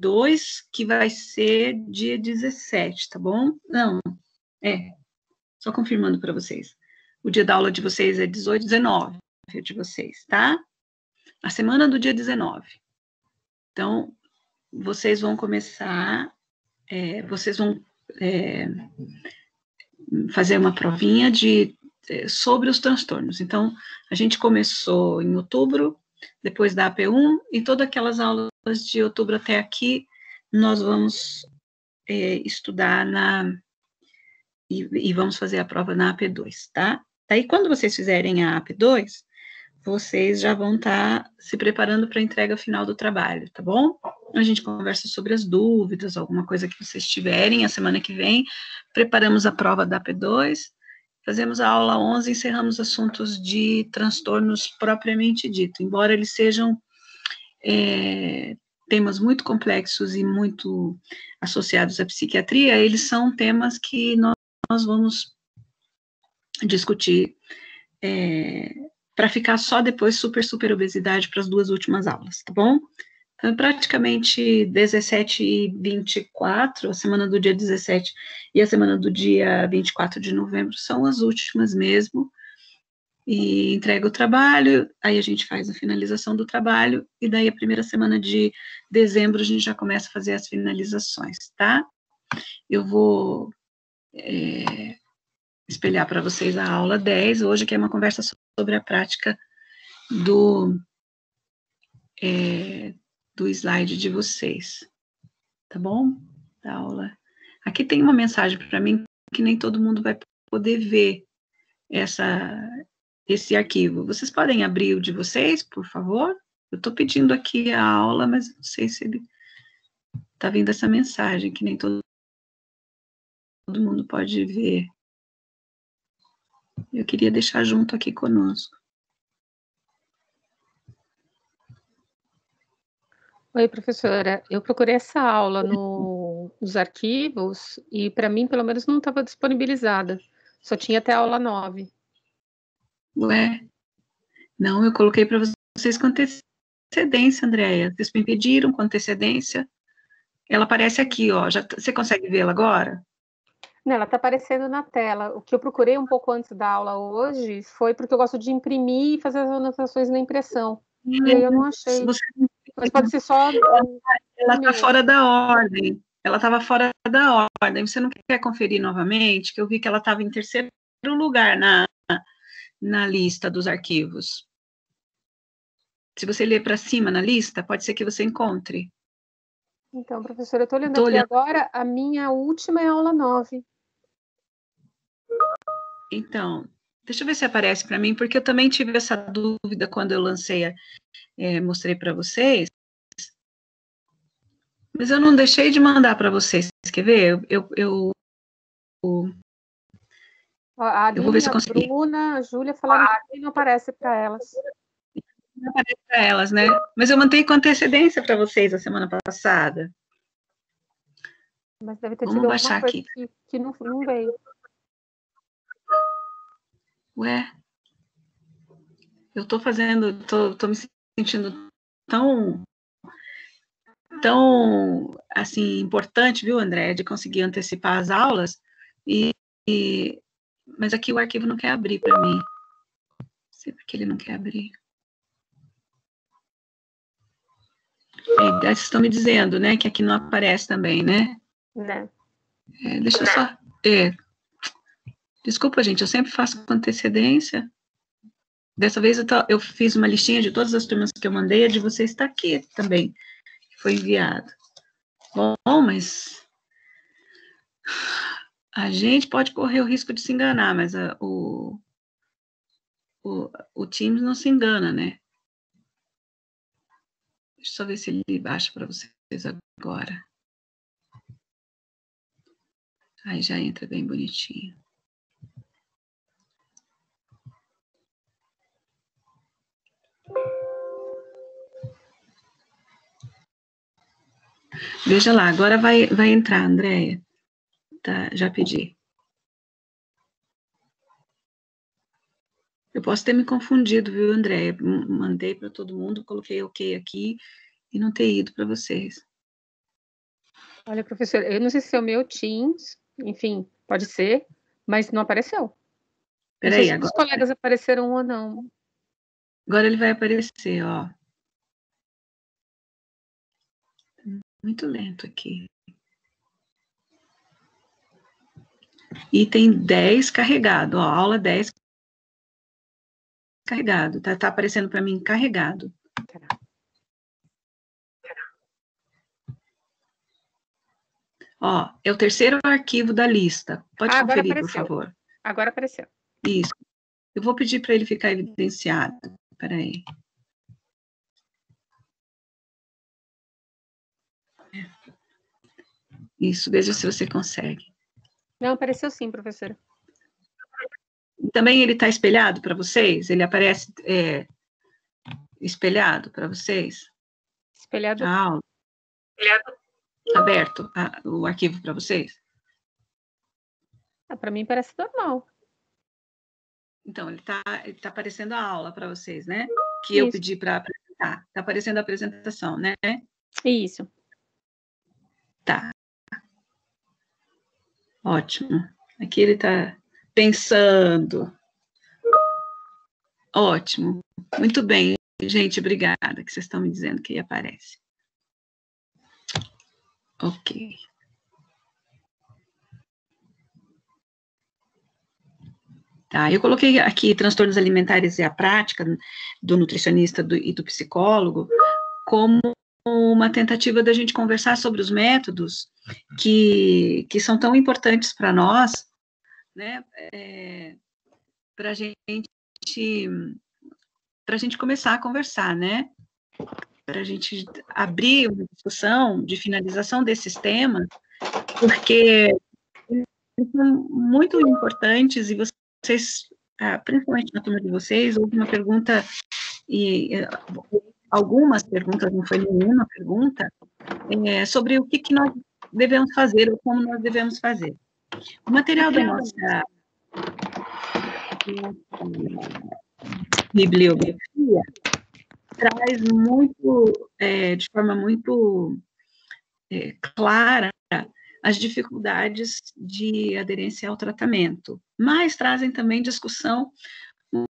AP2, que vai ser dia 17, tá bom? Não, só confirmando para vocês. O dia da aula de vocês é 18, 19, de vocês, tá? A semana do dia 19. Então, vocês vão começar, vocês vão fazer uma provinha sobre os transtornos. Então, a gente começou em outubro, depois da AP1, e todas aquelas aulas de outubro até aqui, nós vamos estudar e vamos fazer a prova na AP2, tá? Daí, quando vocês fizerem a AP2, vocês já vão estar se preparando para a entrega final do trabalho, tá bom? A gente conversa sobre as dúvidas, alguma coisa que vocês tiverem. A semana que vem, preparamos a prova da AP2, fazemos a aula 11 e encerramos assuntos de transtornos propriamente dito. Embora eles sejam temas muito complexos e muito associados à psiquiatria, eles são temas que nós vamos discutir para ficar só depois super obesidade para as 2 últimas aulas, tá bom? Então, praticamente 17 e 24, a semana do dia 17 e a semana do dia 24 de novembro são as últimas mesmo, e entrega o trabalho, aí a gente faz a finalização do trabalho, e daí a primeira semana de dezembro a gente já começa a fazer as finalizações, tá? Eu vou espelhar para vocês a aula 10, hoje, que é uma conversa sobre a prática do slide de vocês, tá bom? Da aula. Aqui tem uma mensagem para mim que nem todo mundo vai poder ver esse arquivo. Vocês podem abrir o de vocês, por favor? Eu estou pedindo aqui a aula, mas não sei se ele está vindo essa mensagem, que nem todo mundo pode ver. Eu queria deixar junto aqui conosco. Oi, professora. Eu procurei essa aula nos arquivos e, para mim, pelo menos, não estava disponibilizada. Só tinha até a aula 9. Ué? Não, eu coloquei para vocês com antecedência, Andréia. Vocês me pediram com antecedência. Ela aparece aqui, ó. Você consegue vê-la agora? Não, ela está aparecendo na tela. O que eu procurei um pouco antes da aula hoje foi porque eu gosto de imprimir e fazer as anotações na impressão. E aí eu não achei. Mas pode ser só... Ela está fora da ordem. Ela estava fora da ordem. Você não quer conferir novamente? Que eu vi que ela estava em terceiro lugar na lista dos arquivos. Se você ler para cima na lista, pode ser que você encontre. Então, professora, eu estou olhando aqui agora, a minha última é a aula 9. Então, deixa eu ver se aparece para mim, porque eu também tive essa dúvida quando eu lancei, mostrei para vocês. Mas eu não deixei de mandar para vocês. Quer ver? A Aline, vou ver se eu consigo. A Bruna, a Júlia falaram que não aparece para elas. Não aparece para elas, né? Mas eu mandei com antecedência para vocês a semana passada. Mas deve ter tido alguma coisa que não veio. Ué? Eu tô me sentindo tão, assim, importante, viu, André, de conseguir antecipar as aulas, mas aqui o arquivo não quer abrir para mim. Não sei por que ele não quer abrir. Vocês estão me dizendo, né, que aqui não aparece também, né? Né. Deixa eu só... Desculpa, gente, eu sempre faço com antecedência. Dessa vez eu fiz uma listinha de todas as turmas que eu mandei, a de vocês está aqui também, que foi enviado. Bom, mas a gente pode correr o risco de se enganar, mas o Teams não se engana, né? Deixa eu só ver se ele baixa para vocês agora. Aí já entra bem bonitinho. Veja lá, agora vai entrar, Andréia. Tá, já pedi. Eu posso ter me confundido, viu, Andréia? Mandei para todo mundo, coloquei OK aqui e não ter ido para vocês. Olha, professor, eu não sei se é o meu Teams, enfim, pode ser, mas não apareceu. Não sei Peraí, se os colegas apareceram ou não. Agora ele vai aparecer, ó. Muito lento aqui. Item 10 carregado, ó, aula 10 carregado, tá aparecendo para mim carregado. Ó, é o terceiro arquivo da lista. Pode conferir, por favor. Agora apareceu. Isso. Eu vou pedir para ele ficar evidenciado. Peraí. Isso, veja se você consegue. Não, apareceu sim, professora. Também ele está espelhado para vocês? Ele aparece espelhado para vocês? Espelhado. A aula? Espelhado. Aberto o arquivo para vocês? Para mim parece normal. Então, ele tá aparecendo a aula para vocês, né? Que Isso. eu pedi para apresentar. Está aparecendo a apresentação, né? Isso. Tá. Ótimo. Aqui ele está pensando. Ótimo. Muito bem, gente, obrigada que vocês estão me dizendo que aparece. Ok. Tá, eu coloquei aqui transtornos alimentares e a prática do nutricionista e do psicólogo como uma tentativa da gente conversar sobre os métodos que são tão importantes para nós, né, para a gente começar a conversar, né, para a gente abrir uma discussão de finalização desses temas, porque são muito importantes e vocês, principalmente na turma de vocês, houve uma pergunta, e algumas perguntas, não foi nenhuma pergunta, sobre o que nós devemos fazer ou como nós devemos fazer. O material da nossa bibliografia traz muito, de forma muito clara, as dificuldades de aderência ao tratamento, mas trazem também discussão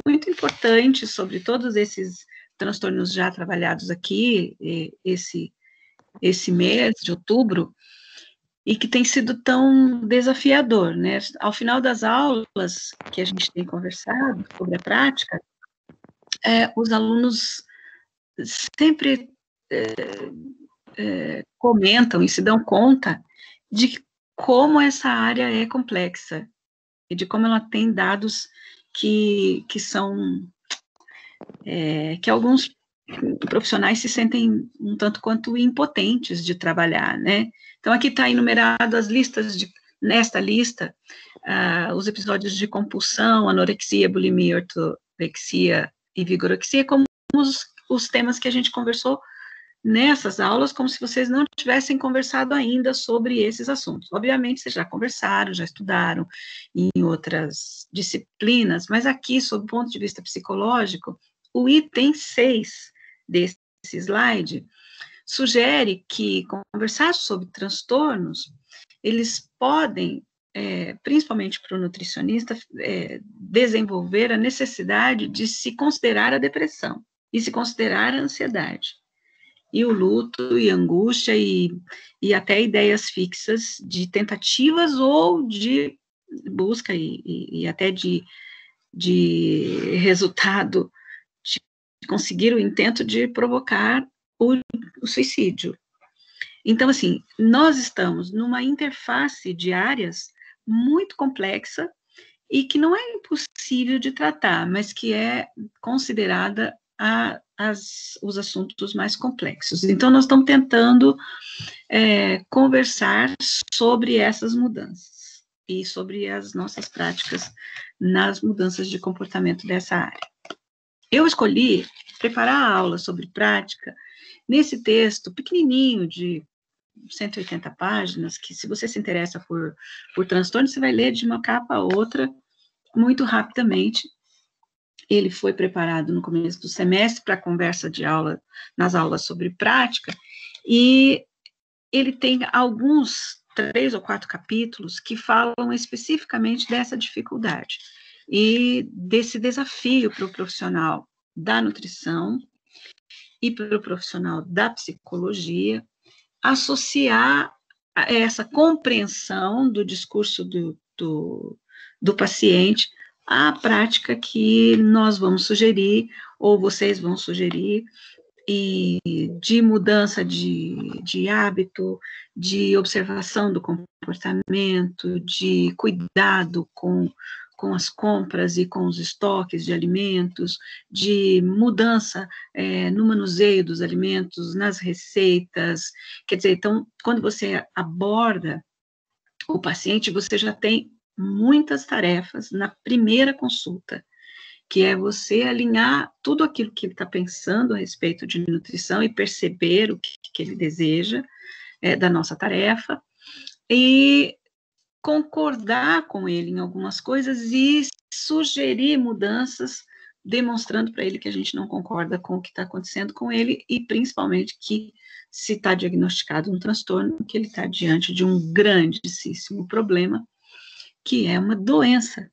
muito importante sobre todos esses transtornos já trabalhados aqui, esse mês de outubro, e que tem sido tão desafiador, né? Ao final das aulas que a gente tem conversado sobre a prática, os alunos sempre comentam e se dão conta de como essa área é complexa e de como ela tem dados que são que alguns profissionais se sentem um tanto quanto impotentes de trabalhar, né? Então, aqui está enumerado as listas, nesta lista, os episódios de compulsão, anorexia, bulimia, ortorexia e vigorexia, como os temas que a gente conversou nessas aulas, como se vocês não tivessem conversado ainda sobre esses assuntos. Obviamente, vocês já conversaram, já estudaram em outras disciplinas, mas aqui, sob o ponto de vista psicológico, o item 6 desse slide sugere que conversar sobre transtornos, eles podem, principalmente para o nutricionista, desenvolver a necessidade de se considerar a depressão e se considerar a ansiedade, e o luto, e a angústia, e até ideias fixas de tentativas ou de busca, e até de resultado, de conseguir o intento de provocar o suicídio. Então, assim, nós estamos numa interface de áreas muito complexa e que não é impossível de tratar, mas que é considerada os assuntos mais complexos. Então, nós estamos tentando conversar sobre essas mudanças e sobre as nossas práticas nas mudanças de comportamento dessa área. Eu escolhi preparar a aula sobre prática nesse texto pequenininho de 180 páginas, que se você se interessa por transtorno, você vai ler de uma capa a outra muito rapidamente. Ele foi preparado no começo do semestre para conversa de aula, nas aulas sobre prática, e ele tem alguns 3 ou 4 capítulos que falam especificamente dessa dificuldade e desse desafio para o profissional da nutrição e para o profissional da psicologia associar essa compreensão do discurso do paciente à prática que nós vamos sugerir, ou vocês vão sugerir, e de mudança de hábito, de observação do comportamento, de cuidado com as compras e com os estoques de alimentos, de mudança no manuseio dos alimentos, nas receitas. Quer dizer, então, quando você aborda o paciente, você já tem muitas tarefas na primeira consulta, que é você alinhar tudo aquilo que ele está pensando a respeito de nutrição e perceber o que ele deseja da nossa tarefa, e concordar com ele em algumas coisas e sugerir mudanças, demonstrando para ele que a gente não concorda com o que está acontecendo com ele, e principalmente que, se está diagnosticado um transtorno, que ele está diante de um grandíssimo problema, que é uma doença.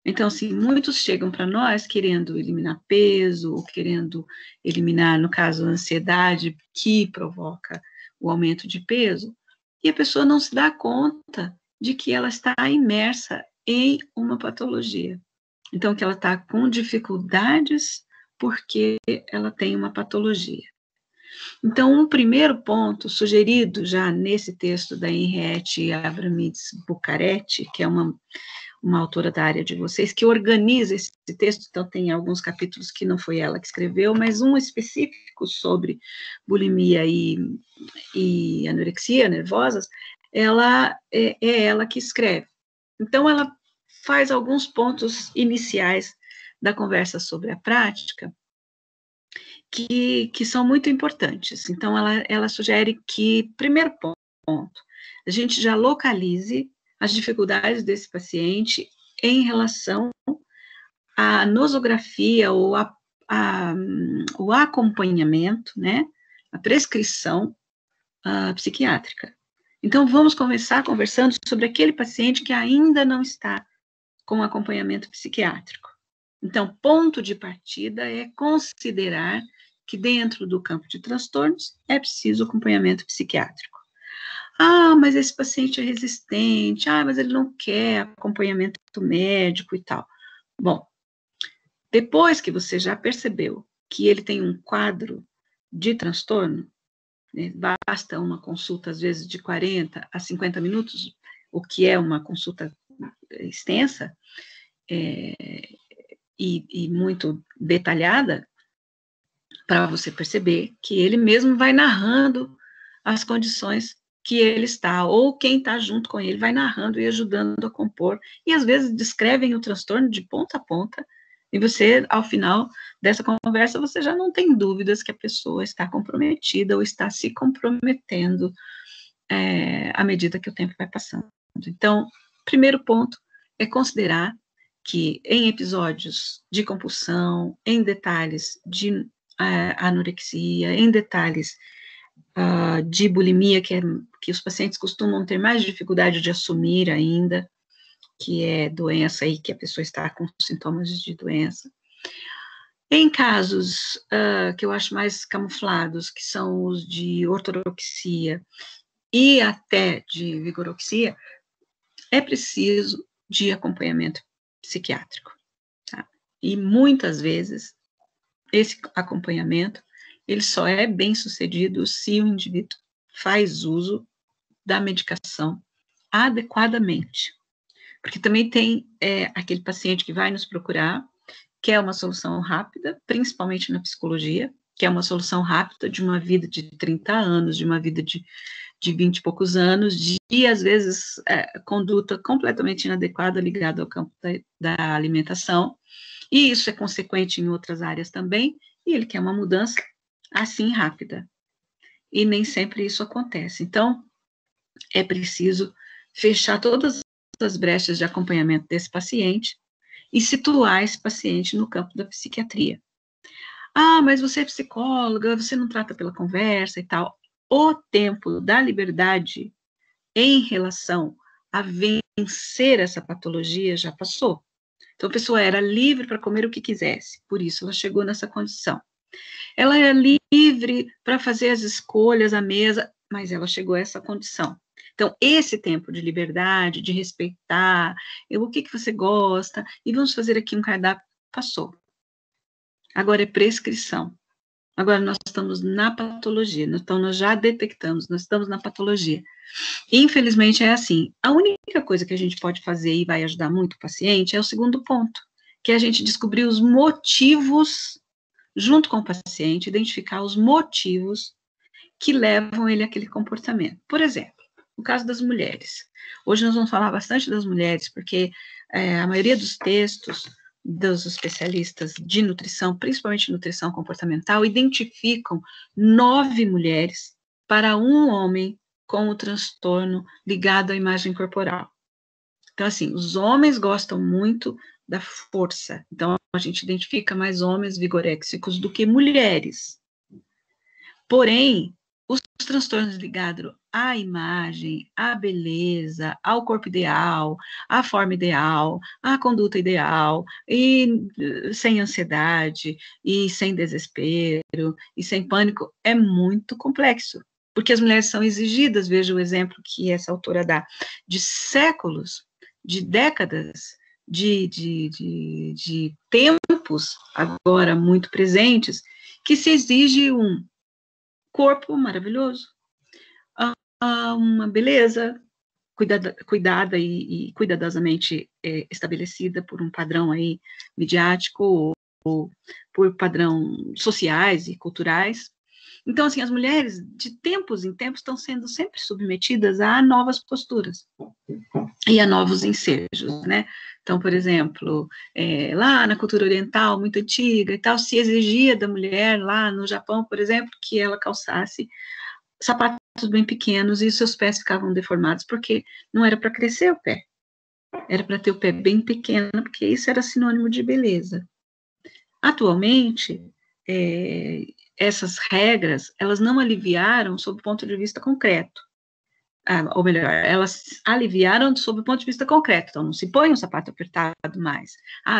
Então, assim, muitos chegam para nós querendo eliminar peso, ou querendo eliminar, no caso, a ansiedade que provoca o aumento de peso, e a pessoa não se dá conta de que ela está imersa em uma patologia. Então, que ela está com dificuldades porque ela tem uma patologia. Então, um primeiro ponto sugerido já nesse texto da Henriette Abramides Bucaretti, que é uma autora da área de vocês, que organiza esse texto, então tem alguns capítulos que não foi ela que escreveu, mas um específico sobre bulimia e anorexia nervosas, ela é ela que escreve. Então, ela faz alguns pontos iniciais da conversa sobre a prática, que são muito importantes. Então, ela sugere que, primeiro ponto, a gente já localize as dificuldades desse paciente em relação à nosografia ou o acompanhamento, né, a prescrição psiquiátrica. Então, vamos começar conversando sobre aquele paciente que ainda não está com acompanhamento psiquiátrico. Então, ponto de partida é considerar que dentro do campo de transtornos é preciso acompanhamento psiquiátrico. Ah, mas esse paciente é resistente, mas ele não quer acompanhamento médico e tal. Bom, depois que você já percebeu que ele tem um quadro de transtorno, né, basta uma consulta, às vezes, de 40 a 50 minutos, o que é uma consulta extensa e muito detalhada, para você perceber que ele mesmo vai narrando as condições que ele está, ou quem está junto com ele vai narrando e ajudando a compor, e às vezes descrevem o transtorno de ponta a ponta, e você, ao final dessa conversa, você já não tem dúvidas que a pessoa está comprometida ou está se comprometendo à medida que o tempo vai passando. Então, primeiro ponto é considerar que em episódios de compulsão, em detalhes de anorexia, em detalhes de bulimia, que os pacientes costumam ter mais dificuldade de assumir ainda, que é doença e que a pessoa está com sintomas de doença. Em casos que eu acho mais camuflados, que são os de ortorexia e até de vigorexia, é preciso de acompanhamento psiquiátrico. Tá? E muitas vezes esse acompanhamento ele só é bem sucedido se o indivíduo faz uso da medicação adequadamente. Porque também tem aquele paciente que vai nos procurar, que é uma solução rápida, principalmente na psicologia, que é uma solução rápida de uma vida de 30 anos, de uma vida de 20 e poucos anos, de, às vezes, conduta completamente inadequada ligada ao campo da alimentação, e isso é consequente em outras áreas também, e ele quer uma mudança assim rápida. E nem sempre isso acontece. Então, é preciso fechar todas as brechas de acompanhamento desse paciente e situar esse paciente no campo da psiquiatria. Mas você é psicóloga, você não trata pela conversa e tal. o tempo da liberdade em relação a vencer essa patologia já passou. Então, a pessoa era livre para comer o que quisesse, por isso ela chegou nessa condição. Ela era livre para fazer as escolhas à mesa, mas ela chegou a essa condição. Então, esse tempo de liberdade, de respeitar, o que você gosta, e vamos fazer aqui um cardápio, passou. Agora é prescrição. Agora nós estamos na patologia, então nós já detectamos, nós estamos na patologia. Infelizmente é assim, a única coisa que a gente pode fazer e vai ajudar muito o paciente é o segundo ponto, que é a gente descobrir os motivos, junto com o paciente, identificar os motivos que levam ele àquele comportamento. Por exemplo, no caso das mulheres. Hoje nós vamos falar bastante das mulheres, porque a maioria dos textos dos especialistas de nutrição, principalmente nutrição comportamental, identificam 9 mulheres para um homem com o transtorno ligado à imagem corporal. Então, assim, os homens gostam muito da força, então a gente identifica mais homens vigoréxicos do que mulheres. Porém, os transtornos ligados à imagem, à beleza, ao corpo ideal, à forma ideal, à conduta ideal, e sem ansiedade, e sem desespero, e sem pânico, é muito complexo, porque as mulheres são exigidas, veja o exemplo que essa autora dá, de séculos, de décadas, de tempos, agora muito presentes, que se exige um corpo maravilhoso, uma beleza cuidada e cuidadosamente estabelecida por um padrão aí midiático ou por padrão sociais e culturais. Então, assim, as mulheres, de tempos em tempos, estão sendo sempre submetidas a novas posturas e a novos ensejos, né? Então, por exemplo, lá na cultura oriental, muito antiga e tal, se exigia da mulher, lá no Japão, por exemplo, que ela calçasse sapatos bem pequenos e seus pés ficavam deformados, porque não era para crescer o pé, era para ter o pé bem pequeno, porque isso era sinônimo de beleza. Atualmente, essas regras, elas não aliviaram sob o ponto de vista concreto. Ou melhor, elas aliviaram sob o ponto de vista concreto. Então, não se põe um sapato apertado mais.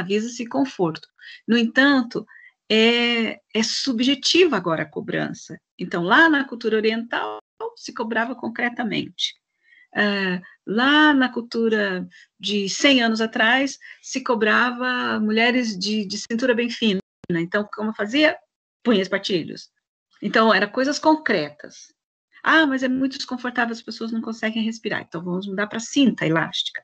Visa-se conforto. No entanto, é subjetiva agora a cobrança. Então, lá na cultura oriental, se cobrava concretamente. Lá na cultura de 100 anos atrás, se cobrava mulheres de cintura bem fina. Então, como fazia? Punha espartilhos. Então, eram coisas concretas. Mas é muito desconfortável, as pessoas não conseguem respirar. Então, vamos mudar para cinta elástica.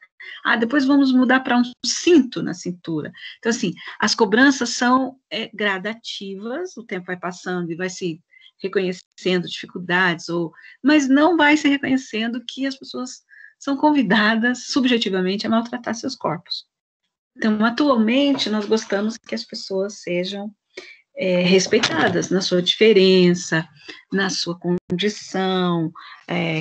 Depois vamos mudar para um cinto na cintura. Então, assim, as cobranças são gradativas, o tempo vai passando e vai se reconhecendo dificuldades, mas não vai se reconhecendo que as pessoas são convidadas, subjetivamente, a maltratar seus corpos. Então, atualmente, nós gostamos que as pessoas sejam respeitadas na sua diferença, na sua condição,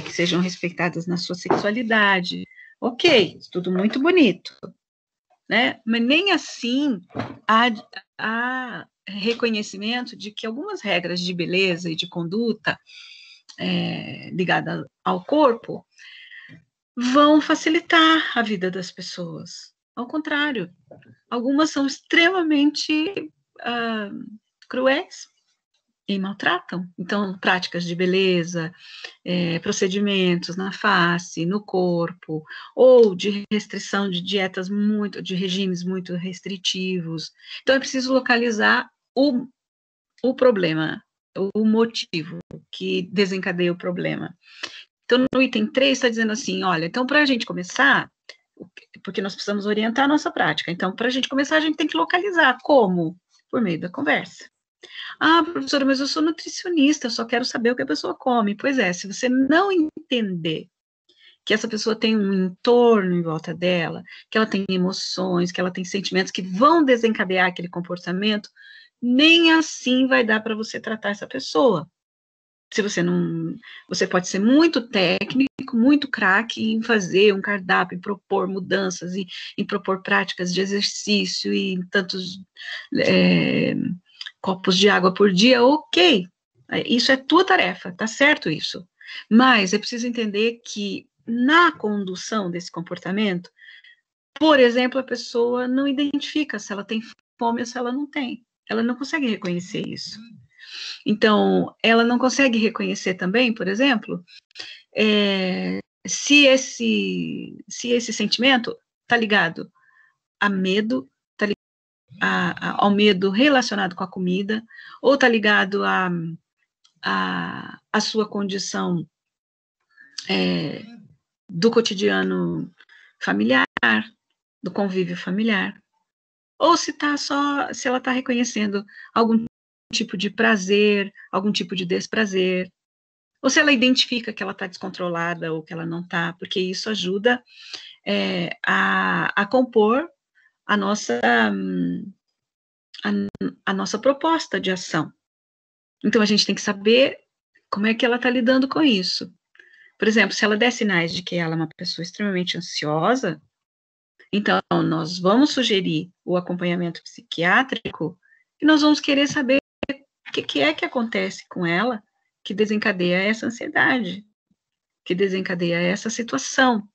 que sejam respeitadas na sua sexualidade. Ok, tudo muito bonito, né? Mas nem assim há reconhecimento de que algumas regras de beleza e de conduta ligadas ao corpo vão facilitar a vida das pessoas. Ao contrário, algumas são extremamente cruéis e maltratam. Então, práticas de beleza, procedimentos na face, no corpo, ou de restrição de dietas de regimes muito restritivos. Então, é preciso localizar o problema, o motivo que desencadeia o problema. Então, no item 3 está dizendo assim, olha, então, para a gente começar, porque nós precisamos orientar a nossa prática, então, para a gente começar, a gente tem que localizar como? Por meio da conversa. Professora, mas eu sou nutricionista, eu só quero saber o que a pessoa come. Pois é, se você não entender que essa pessoa tem um entorno em volta dela, que ela tem emoções, que ela tem sentimentos que vão desencadear aquele comportamento, nem assim vai dar para você tratar essa pessoa. Se você não... Você pode ser muito técnico, muito craque em fazer um cardápio, em propor mudanças, em propor práticas de exercício, e tantos... copos de água por dia, ok, Isso é tua tarefa, tá certo isso. Mas é preciso entender que na condução desse comportamento, por exemplo, a pessoa não identifica se ela tem fome ou se ela não tem. Ela não consegue reconhecer isso. Então, ela não consegue reconhecer também, por exemplo, se esse sentimento está ligado a medo, está ligado ao medo relacionado com a comida, ou está ligado a sua condição do cotidiano familiar, do convívio familiar, ou se ela está reconhecendo algum tipo de prazer, algum tipo de desprazer, ou se ela identifica que ela está descontrolada ou que ela não está, porque isso ajuda a compor a nossa proposta de ação. Então, a gente tem que saber como é que ela está lidando com isso. Por exemplo, se ela der sinais de que ela é uma pessoa extremamente ansiosa, então nós vamos sugerir o acompanhamento psiquiátrico e nós vamos querer saber o que é que acontece com ela que desencadeia essa ansiedade, que desencadeia essa situação.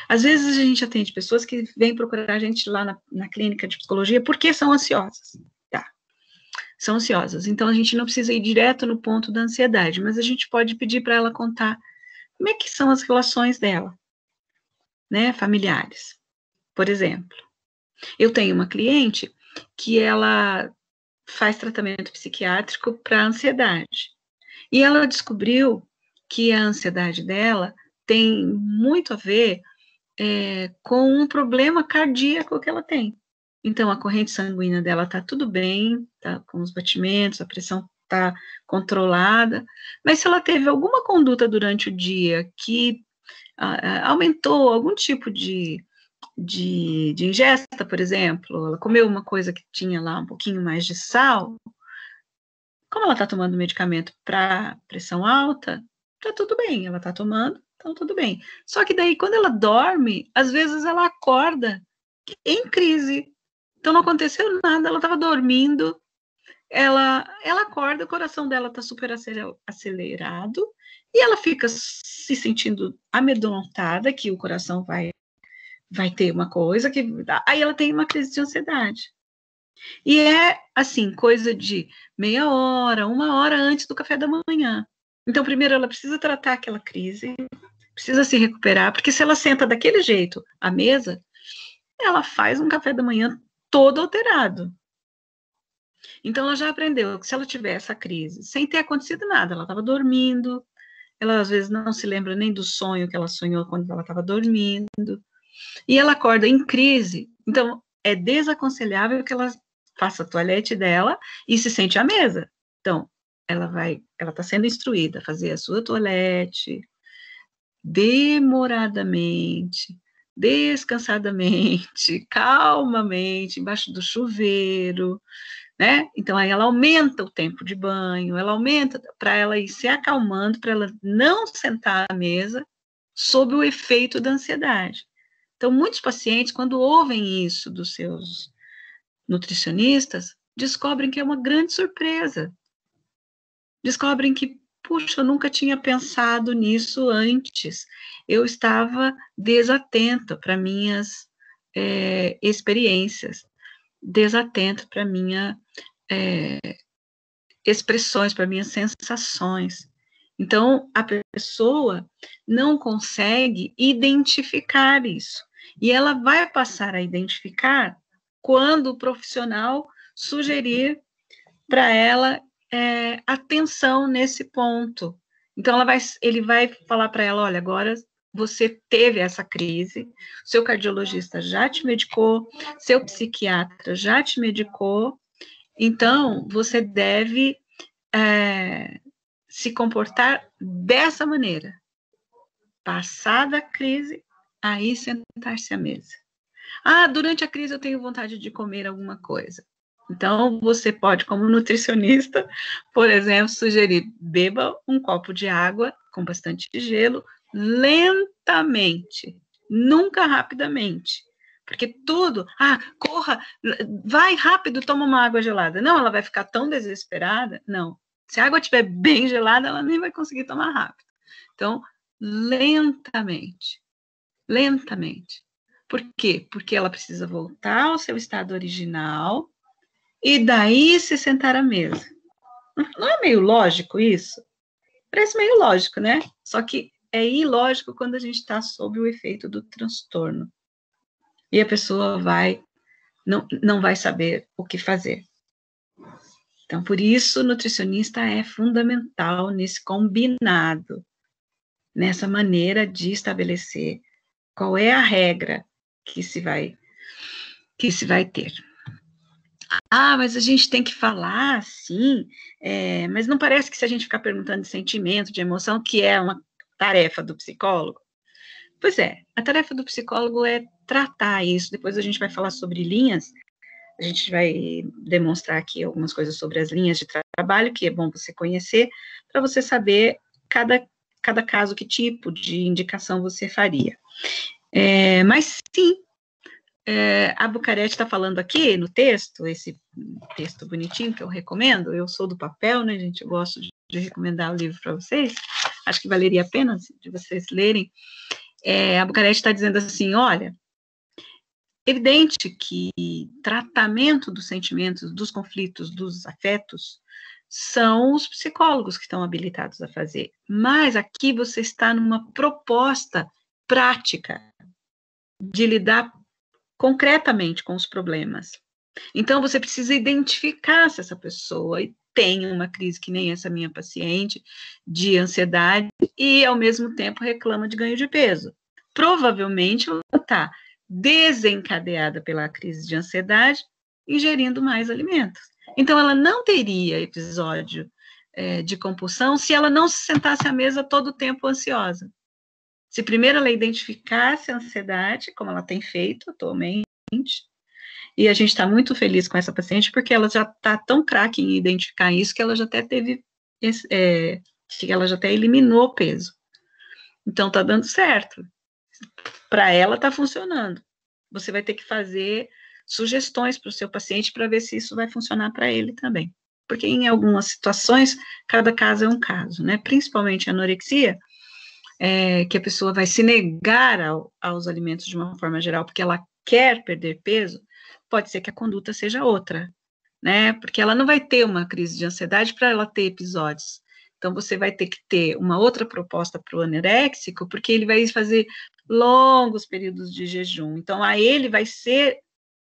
Às vezes a gente atende pessoas que vêm procurar a gente lá na clínica de psicologia porque são ansiosas. Tá. São ansiosas. Então a gente não precisa ir direto no ponto da ansiedade, mas a gente pode pedir para ela contar como é que são as relações dela, né, familiares. Por exemplo, eu tenho uma cliente que ela faz tratamento psiquiátrico para ansiedade. E ela descobriu que a ansiedade dela tem muito a ver com um problema cardíaco que ela tem. Então, a corrente sanguínea dela está tudo bem, tá com os batimentos, a pressão está controlada, mas se ela teve alguma conduta durante o dia que aumentou algum tipo de ingesta, por exemplo, ela comeu uma coisa que tinha lá um pouquinho mais de sal, como ela está tomando medicamento para pressão alta, tá tudo bem, ela está tomando, então tudo bem. Só que daí, quando ela dorme, às vezes ela acorda em crise. Então não aconteceu nada, ela estava dormindo, ela acorda, o coração dela está super acelerado, e ela fica se sentindo amedrontada, que o coração vai ter uma coisa, aí ela tem uma crise de ansiedade. E é, assim, coisa de meia hora, 1 hora antes do café da manhã. Então, primeiro ela precisa tratar aquela crise, precisa se recuperar, porque se ela senta daquele jeito à mesa, ela faz um café da manhã todo alterado. Então, ela já aprendeu que se ela tiver essa crise, sem ter acontecido nada, ela estava dormindo, ela às vezes não se lembra nem do sonho que ela sonhou quando ela estava dormindo, e ela acorda em crise, então é desaconselhável que ela faça a toalete dela e se sente à mesa. Então, ela está sendo instruída a fazer a sua toalete demoradamente, descansadamente, calmamente, embaixo do chuveiro, né? Então, aí ela aumenta o tempo de banho, ela aumenta para ela ir se acalmando, para ela não sentar à mesa sob o efeito da ansiedade. Então, muitos pacientes, quando ouvem isso dos seus nutricionistas, descobrem que é uma grande surpresa. Descobrem que, puxa, eu nunca tinha pensado nisso antes. Eu estava desatenta para minhas experiências, desatenta para minhas expressões, para minhas sensações. Então, a pessoa não consegue identificar isso. E ela vai passar a identificar quando o profissional sugerir para ela atenção nesse ponto. Então, ele vai falar para ela, olha, agora você teve essa crise, seu cardiologista já te medicou, seu psiquiatra já te medicou, então você deve se comportar dessa maneira. Passada a crise, aí sentar-se à mesa. Durante a crise eu tenho vontade de comer alguma coisa. Então, você pode, como nutricionista, por exemplo, sugerir, beba um copo de água com bastante gelo, lentamente, nunca rapidamente. Porque tudo, corra, vai rápido, toma uma água gelada. Não, ela vai ficar tão desesperada. Não, Se a água estiver bem gelada, ela nem vai conseguir tomar rápido. Então, lentamente. Lentamente. Por quê? Porque ela precisa voltar ao seu estado original e daí se sentar à mesa. Não é meio lógico isso? Parece meio lógico, né? Só que é ilógico quando a gente está sob o efeito do transtorno. E a pessoa não vai saber o que fazer. Então, por isso, o nutricionista é fundamental nesse combinado, nessa maneira de estabelecer qual é a regra que se vai ter. Ah, mas a gente tem que falar, sim, mas não parece que se a gente ficar perguntando de sentimento, de emoção, que é uma tarefa do psicólogo? Pois é, a tarefa do psicólogo é tratar isso, depois a gente vai falar sobre linhas, a gente vai demonstrar aqui algumas coisas sobre as linhas de trabalho, que é bom você conhecer, para você saber cada caso, que tipo de indicação você faria. Mas sim, a Bucarete está falando aqui no texto, esse texto bonitinho que eu recomendo, eu sou do papel, né, gente, eu gosto de recomendar o livro para vocês, acho que valeria a pena de vocês lerem. A Bucarete está dizendo assim, olha, evidente que tratamento dos sentimentos, dos conflitos, dos afetos, são os psicólogos que estão habilitados a fazer, mas aqui você está numa proposta prática de lidar concretamente com os problemas. Então, você precisa identificar se essa pessoa tem uma crise, que nem essa minha paciente, de ansiedade, e, ao mesmo tempo, reclama de ganho de peso. Provavelmente, ela está desencadeada pela crise de ansiedade, ingerindo mais alimentos. Então, ela não teria episódio de compulsão se ela não se sentasse à mesa todo o tempo ansiosa. Se primeiro ela identificasse a ansiedade, como ela tem feito atualmente, e a gente está muito feliz com essa paciente, porque ela já está tão craque em identificar isso, que ela já até teve, ela já até eliminou o peso. Então, está dando certo. Para ela, está funcionando. Você vai ter que fazer sugestões para o seu paciente para ver se isso vai funcionar para ele também. Porque em algumas situações, cada caso é um caso, né? Principalmente a anorexia, que a pessoa vai se negar aos alimentos de uma forma geral, porque ela quer perder peso, pode ser que a conduta seja outra, né? Porque ela não vai ter uma crise de ansiedade para ela ter episódios. Então, você vai ter que ter uma outra proposta para o anoréxico, porque ele vai fazer longos períodos de jejum. Então, a ele vai ser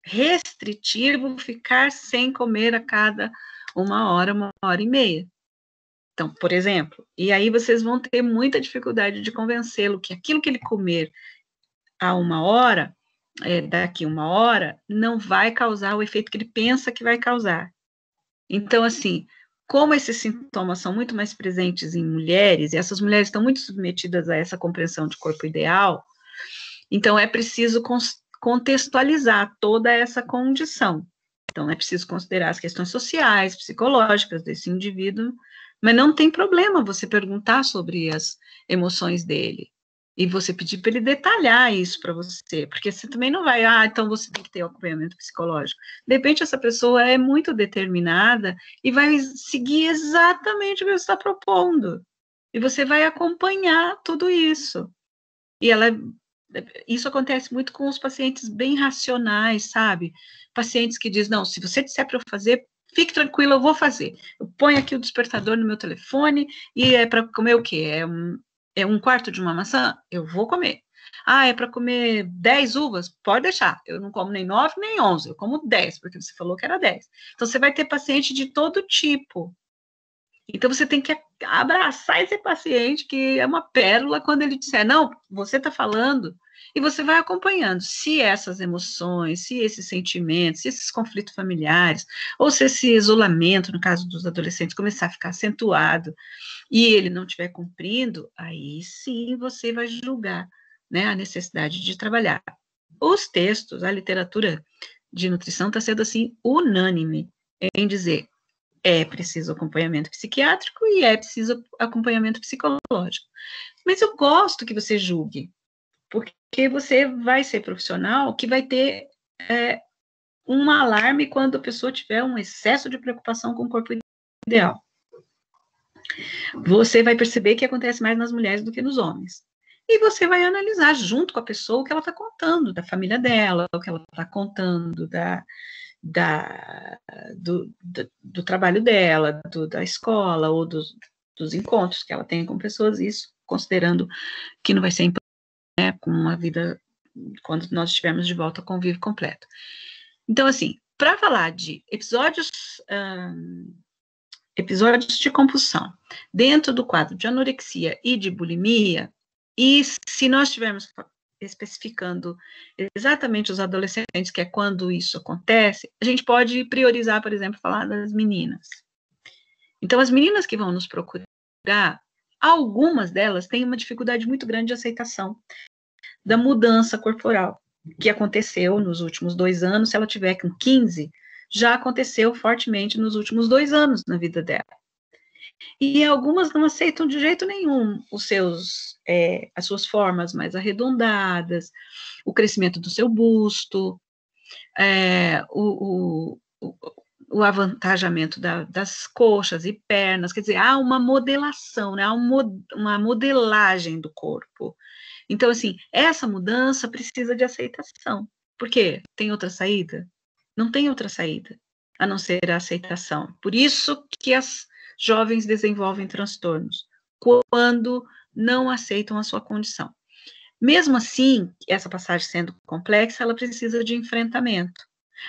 restritivo ficar sem comer a cada 1 hora e meia. Então, por exemplo, e aí vocês vão ter muita dificuldade de convencê-lo que aquilo que ele comer a 1 hora, daqui 1 hora, não vai causar o efeito que ele pensa que vai causar. Então, assim, como esses sintomas são muito mais presentes em mulheres, e essas mulheres estão muito submetidas a essa compreensão de corpo ideal, então é preciso contextualizar toda essa condição. Então, é preciso considerar as questões sociais, psicológicas desse indivíduo, mas não tem problema você perguntar sobre as emoções dele. E você pedir para ele detalhar isso para você, porque você também não vai, então você tem que ter o acompanhamento psicológico. De repente, essa pessoa é muito determinada e vai seguir exatamente o que você está propondo. E você vai acompanhar tudo isso. E isso acontece muito com os pacientes bem racionais, sabe? Pacientes que dizem, não, se você disser para eu fazer, fique tranquilo, eu vou fazer. Eu ponho aqui o despertador no meu telefone e é para comer o quê? É um quarto de uma maçã? Eu vou comer. É para comer 10 uvas? Pode deixar. Eu não como nem 9, nem 11. Eu como 10, porque você falou que era 10. Então, você vai ter paciente de todo tipo. Então, você tem que abraçar esse paciente, que é uma pérola, quando ele disser, não, você está falando, e você vai acompanhando. Se essas emoções, se esses sentimentos, se esses conflitos familiares, ou se esse isolamento, no caso dos adolescentes, começar a ficar acentuado, e ele não estiver cumprindo, aí sim você vai julgar, né, a necessidade de trabalhar. Os textos, a literatura de nutrição está sendo, assim, unânime em dizer, é preciso acompanhamento psiquiátrico e é preciso acompanhamento psicológico. Mas eu gosto que você julgue, porque você vai ser profissional que vai ter um alarme quando a pessoa tiver um excesso de preocupação com o corpo ideal. você vai perceber que acontece mais nas mulheres do que nos homens. E você vai analisar junto com a pessoa o que ela está contando da família dela, o que ela está contando do trabalho dela, da escola, ou dos encontros que ela tem com pessoas, isso considerando que não vai ser né, com uma vida, quando nós estivermos de volta ao convívio completo. Então, assim, para falar de episódios de compulsão dentro do quadro de anorexia e de bulimia, e se nós estivermos especificando exatamente os adolescentes, que é quando isso acontece, a gente pode priorizar, por exemplo, falar das meninas. Então, as meninas que vão nos procurar, algumas delas têm uma dificuldade muito grande de aceitação da mudança corporal que aconteceu nos últimos 2 anos. Se ela tiver com 15, já aconteceu fortemente nos últimos 2 anos na vida dela. E algumas não aceitam de jeito nenhum as suas formas mais arredondadas, o crescimento do seu busto, o avantajamento das coxas e pernas, quer dizer, há uma modelação, né, há uma modelagem do corpo. Então, assim, essa mudança precisa de aceitação. Por quê? Tem outra saída? Não tem outra saída, a não ser a aceitação. Por isso que as jovens desenvolvem transtornos, quando não aceitam a sua condição. Mesmo assim, essa passagem sendo complexa, ela precisa de enfrentamento.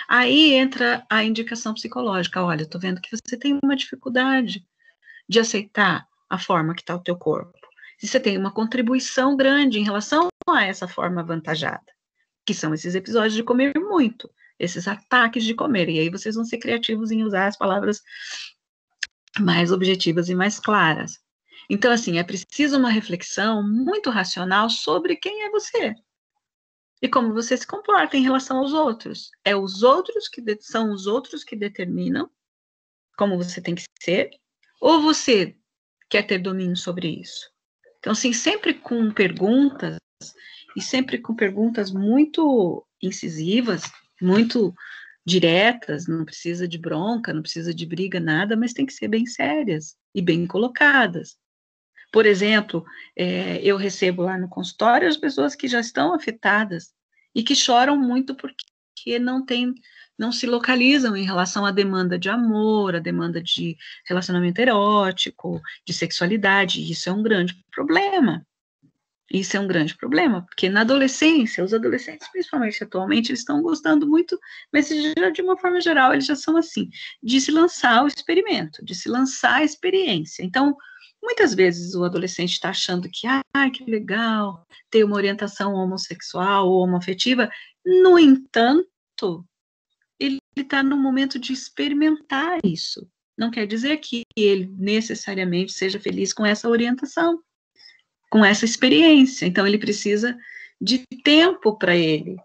Aí entra a indicação psicológica. Olha, eu estou vendo que você tem uma dificuldade de aceitar a forma que está o teu corpo. Se você tem uma contribuição grande em relação a essa forma avantajada, que são esses episódios de comer muito, esses ataques de comer, e aí vocês vão ser criativos em usar as palavras mais objetivas e mais claras. Então, assim, é preciso uma reflexão muito racional sobre quem é você e como você se comporta em relação aos outros. São os outros que determinam como você tem que ser, ou você quer ter domínio sobre isso? Então, assim, sempre com perguntas, e sempre com perguntas muito incisivas, muito diretas, não precisa de bronca, não precisa de briga, nada, mas tem que ser bem sérias e bem colocadas. Por exemplo, eu recebo lá no consultório as pessoas que já estão afetadas e que choram muito porque não se localizam em relação à demanda de amor, à demanda de relacionamento erótico, de sexualidade, e isso é um grande problema. Isso é um grande problema, porque na adolescência, os adolescentes, principalmente atualmente, eles estão gostando muito, mas de uma forma geral, eles já são assim, de se lançar o experimento, de se lançar a experiência. Então, muitas vezes o adolescente está achando que, que legal, ter uma orientação homossexual ou homoafetiva, no entanto, ele está no momento de experimentar isso. Não quer dizer que ele necessariamente seja feliz com essa orientação, com essa experiência. Então, ele precisa de tempo para ele.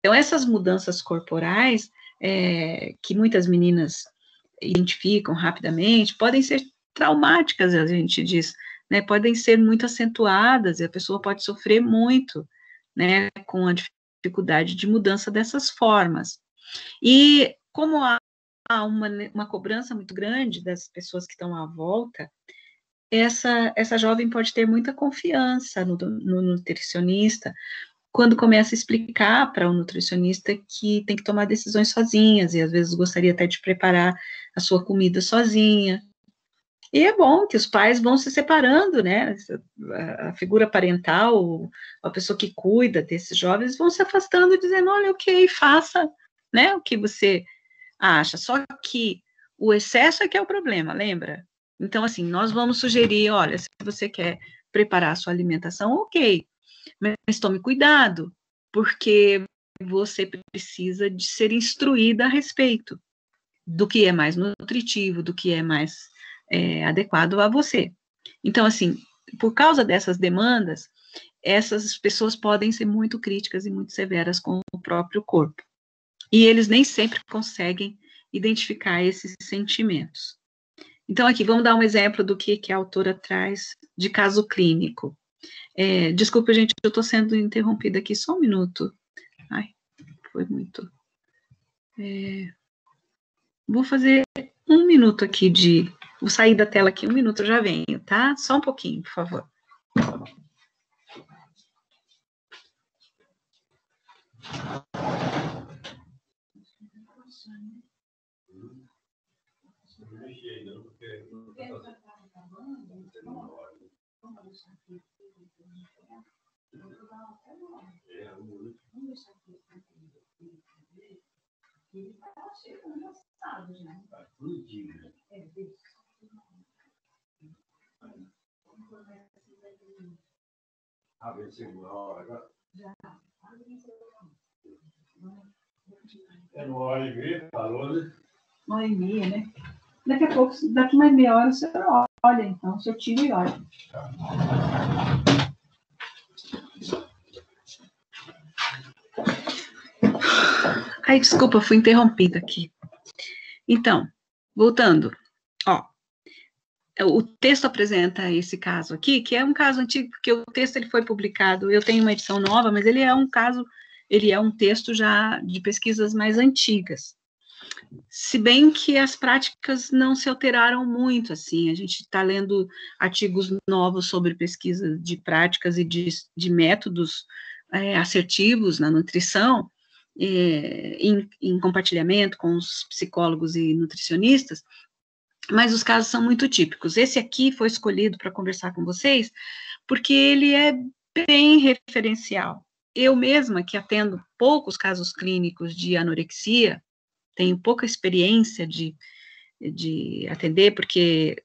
Então, essas mudanças corporais, que muitas meninas identificam rapidamente, podem ser traumáticas, a gente diz, né? Podem ser muito acentuadas, e a pessoa pode sofrer muito, né, com a dificuldade de mudança dessas formas. E como há uma cobrança muito grande das pessoas que estão à volta, essa jovem pode ter muita confiança no nutricionista, quando começa a explicar para o nutricionista que tem que tomar decisões sozinhas, e às vezes gostaria até de preparar a sua comida sozinha. E é bom que os pais vão se separando, né? A figura parental, a pessoa que cuida desses jovens, vão se afastando, dizendo, olha, ok, faça, né, o que você acha. Só que o excesso é que é o problema, lembra? Então, assim, nós vamos sugerir, olha, se você quer preparar a sua alimentação, ok, mas tome cuidado, porque você precisa de ser instruída a respeito do que é mais nutritivo, do que é mais adequado a você. Então, assim, por causa dessas demandas, essas pessoas podem ser muito críticas e muito severas com o próprio corpo. E eles nem sempre conseguem identificar esses sentimentos. Então, aqui, vamos dar um exemplo do que a autora traz de caso clínico. Desculpa, gente, eu estou sendo interrompida aqui, só um minuto. Ai, foi muito. Vou fazer 1 minuto aqui de Vou sair da tela aqui 1 minuto, eu já venho, tá? Só um pouquinho, por favor. É 1h30, falou, né? 1h30, né? Daqui a pouco, daqui mais meia hora, você olha, então, você tira e olha. Ai, desculpa, fui interrompida aqui. Então, voltando, ó, o texto apresenta esse caso aqui, que é um caso antigo, porque o texto ele foi publicado, eu tenho uma edição nova, mas ele é um caso, ele é um texto já de pesquisas mais antigas. Se bem que as práticas não se alteraram muito, assim, a gente está lendo artigos novos sobre pesquisa de práticas e de métodos assertivos na nutrição, em compartilhamento com os psicólogos e nutricionistas, mas os casos são muito típicos. Esse aqui foi escolhido para conversar com vocês, porque ele é bem referencial. Eu mesma, que atendo poucos casos clínicos de anorexia, tenho pouca experiência de atender, porque,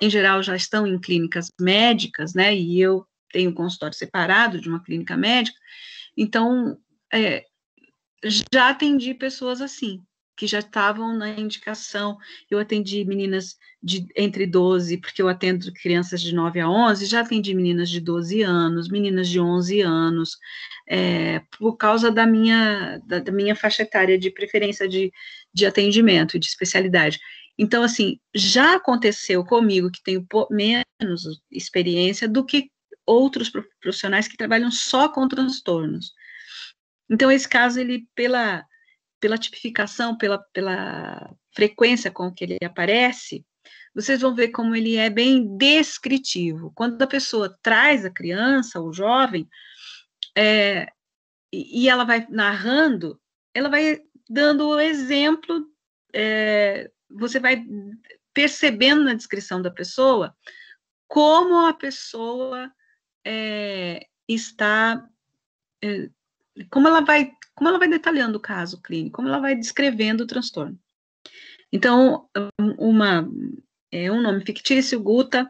em geral, já estão em clínicas médicas, né, e eu tenho um consultório separado de uma clínica médica, então, já atendi pessoas assim, que já estavam na indicação. Eu atendi meninas de entre 12, porque eu atendo crianças de 9 a 11, já atendi meninas de 12 anos, meninas de 11 anos, por causa da minha faixa etária de preferência de atendimento e de especialidade. Então, assim, já aconteceu comigo, que tenho menos experiência do que outros profissionais que trabalham só com transtornos. Então, esse caso, ele, pela tipificação, pela frequência com que ele aparece, vocês vão ver como ele é bem descritivo. Quando a pessoa traz a criança, o jovem, e ela vai narrando, ela vai dando o exemplo, você vai percebendo na descrição da pessoa como a pessoa está, como ela vai detalhando o caso clínico, como ela vai descrevendo o transtorno. Então, um nome fictício, Guta,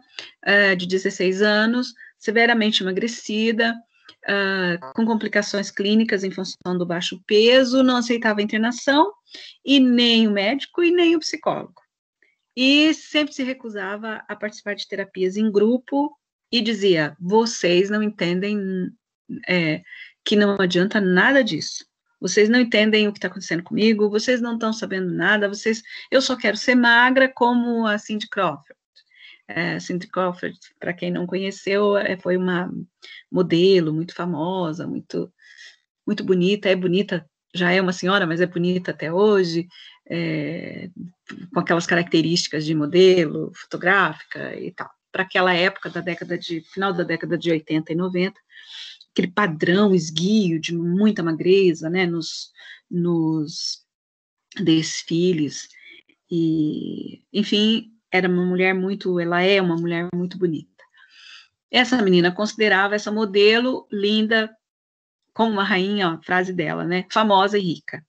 de 16 anos, severamente emagrecida, com complicações clínicas em função do baixo peso, não aceitava internação, e nem o médico e nem o psicólogo. E sempre se recusava a participar de terapias em grupo e dizia: vocês não entendem que não adianta nada disso. Vocês não entendem o que está acontecendo comigo, vocês não estão sabendo nada, eu só quero ser magra como a Cindy Crawford. Cindy Crawford, para quem não conheceu, foi uma modelo muito famosa, muito, muito bonita, já é uma senhora, mas é bonita até hoje, com aquelas características de modelo, fotográfica e tal. Para aquela época final da década de 80 e 90, aquele padrão esguio de muita magreza, né, nos desfiles, e, enfim, ela é uma mulher muito bonita. Essa menina considerava essa modelo linda, como uma rainha, ó, a frase dela, né, famosa e rica.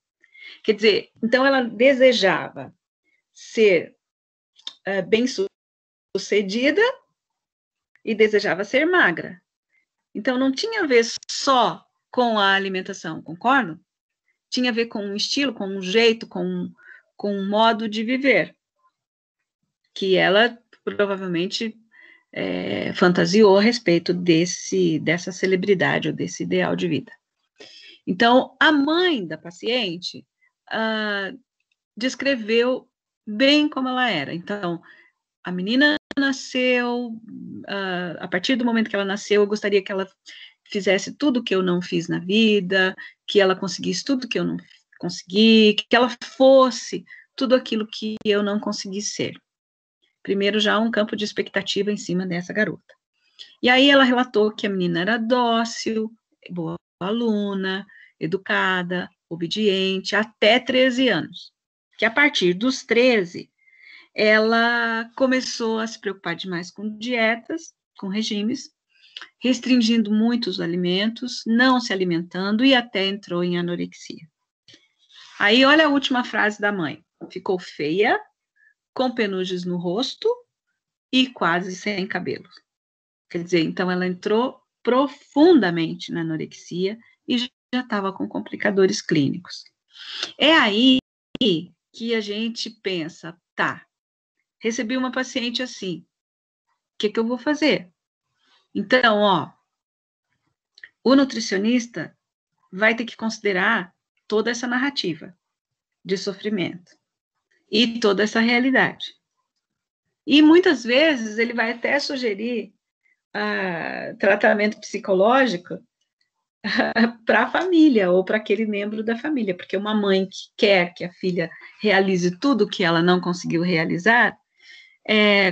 Quer dizer, então ela desejava ser bem-sucedida e desejava ser magra. Então, não tinha a ver só com a alimentação, concordo? Tinha a ver com um estilo, com um jeito, com um modo de viver, que ela provavelmente fantasiou a respeito dessa celebridade ou desse ideal de vida. Então, a mãe da paciente descreveu bem como ela era. Então, a menina nasceu, a partir do momento que ela nasceu, eu gostaria que ela fizesse tudo que eu não fiz na vida, que ela conseguisse tudo que eu não consegui, que ela fosse tudo aquilo que eu não consegui ser. primeiro já um campo de expectativa em cima dessa garota. E aí ela relatou que a menina era dócil, boa aluna, educada, obediente, até 13 anos. Que a partir dos 13, ela começou a se preocupar demais com dietas, com regimes, restringindo muito os alimentos, não se alimentando e até entrou em anorexia. Aí, olha a última frase da mãe. Ficou feia, com penugem no rosto e quase sem cabelo. Quer dizer, então ela entrou profundamente na anorexia e já estava com complicadores clínicos. É aí que a gente pensa, tá, recebi uma paciente assim, o que eu vou fazer? Então, ó, o nutricionista vai ter que considerar toda essa narrativa de sofrimento e toda essa realidade. E muitas vezes ele vai até sugerir tratamento psicológico para a família ou para aquele membro da família, porque uma mãe que quer que a filha realize tudo que ela não conseguiu realizar,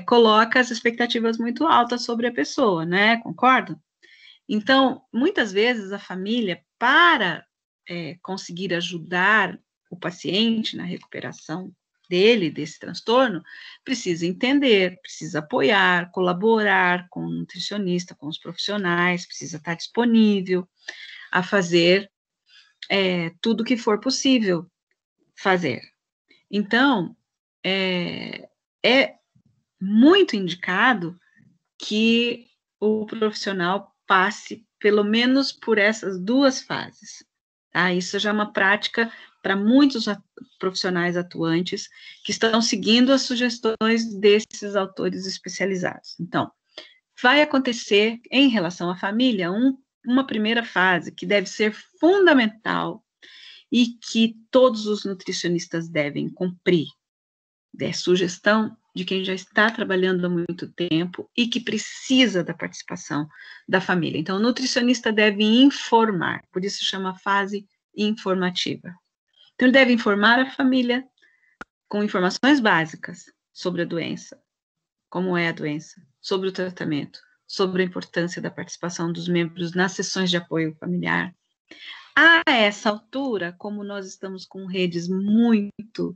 coloca as expectativas muito altas sobre a pessoa, né? Concorda? Então, muitas vezes a família, para conseguir ajudar o paciente na recuperação dele, desse transtorno, precisa entender, precisa apoiar, colaborar com o nutricionista, com os profissionais, precisa estar disponível a fazer tudo que for possível fazer. Então, é muito indicado que o profissional passe pelo menos por essas duas fases. Tá? Isso já é uma prática para muitos profissionais atuantes que estão seguindo as sugestões desses autores especializados. Então, vai acontecer, em relação à família, uma primeira fase que deve ser fundamental e que todos os nutricionistas devem cumprir. É sugestão de quem já está trabalhando há muito tempo e que precisa da participação da família. Então, o nutricionista deve informar, por isso chama fase informativa. Então, ele deve informar a família com informações básicas sobre a doença, como é a doença, sobre o tratamento, sobre a importância da participação dos membros nas sessões de apoio familiar. A essa altura, como nós estamos com redes muito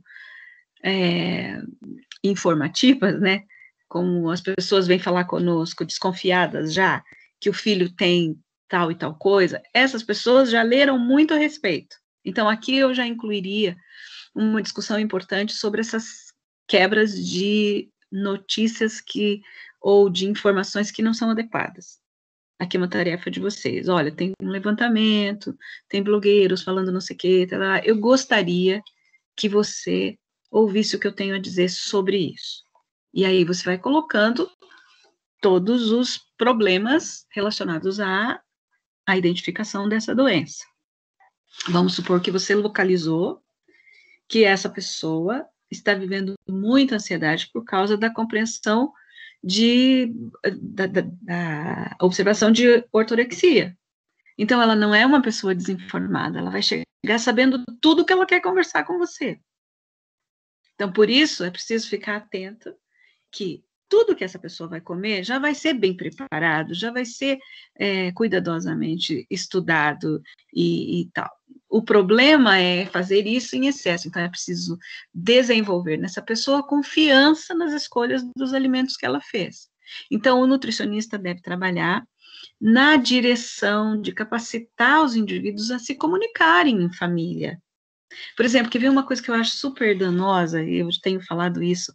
informativas, né? Como as pessoas vêm falar conosco, desconfiadas já, que o filho tem tal e tal coisa, essas pessoas já leram muito a respeito. Então, aqui eu já incluiria uma discussão importante sobre essas quebras de notícias ou de informações que não são adequadas. Aqui é uma tarefa de vocês. Olha, tem um levantamento, tem blogueiros falando não sei o quê, tá, eu gostaria que você ouvisse o que eu tenho a dizer sobre isso. E aí você vai colocando todos os problemas relacionados à identificação dessa doença. Vamos supor que você localizou que essa pessoa está vivendo muita ansiedade por causa da compreensão da observação de ortorexia. Então, ela não é uma pessoa desinformada, ela vai chegar sabendo tudo que ela quer conversar com você. Então, por isso, é preciso ficar atento que tudo que essa pessoa vai comer já vai ser bem preparado, já vai ser cuidadosamente estudado e tal. O problema é fazer isso em excesso, então é preciso desenvolver nessa pessoa confiança nas escolhas dos alimentos que ela fez. Então, o nutricionista deve trabalhar na direção de capacitar os indivíduos a se comunicarem em família. Por exemplo, quer ver uma coisa que eu acho super danosa, e eu tenho falado isso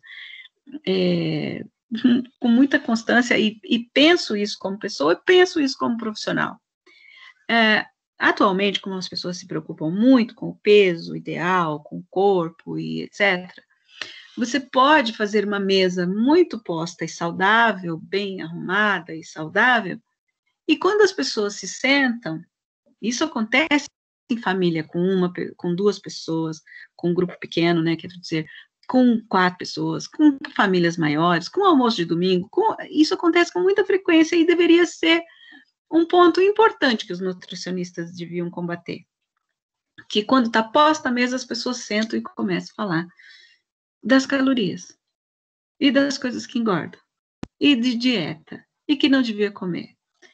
com muita constância, e penso isso como pessoa, e penso isso como profissional. Atualmente, como as pessoas se preocupam muito com o peso ideal, com o corpo e etc., você pode fazer uma mesa muito posta e saudável, bem arrumada e saudável, e quando as pessoas se sentam, isso acontece em família, com 2 pessoas, com um grupo pequeno, né, quer dizer, com 4 pessoas, com famílias maiores, com almoço de domingo, isso acontece com muita frequência e deveria ser um ponto importante que os nutricionistas deviam combater. Que quando está posta a mesa, as pessoas sentam e começam a falar das calorias. e das coisas que engordam, e de dieta, e que não devia comer,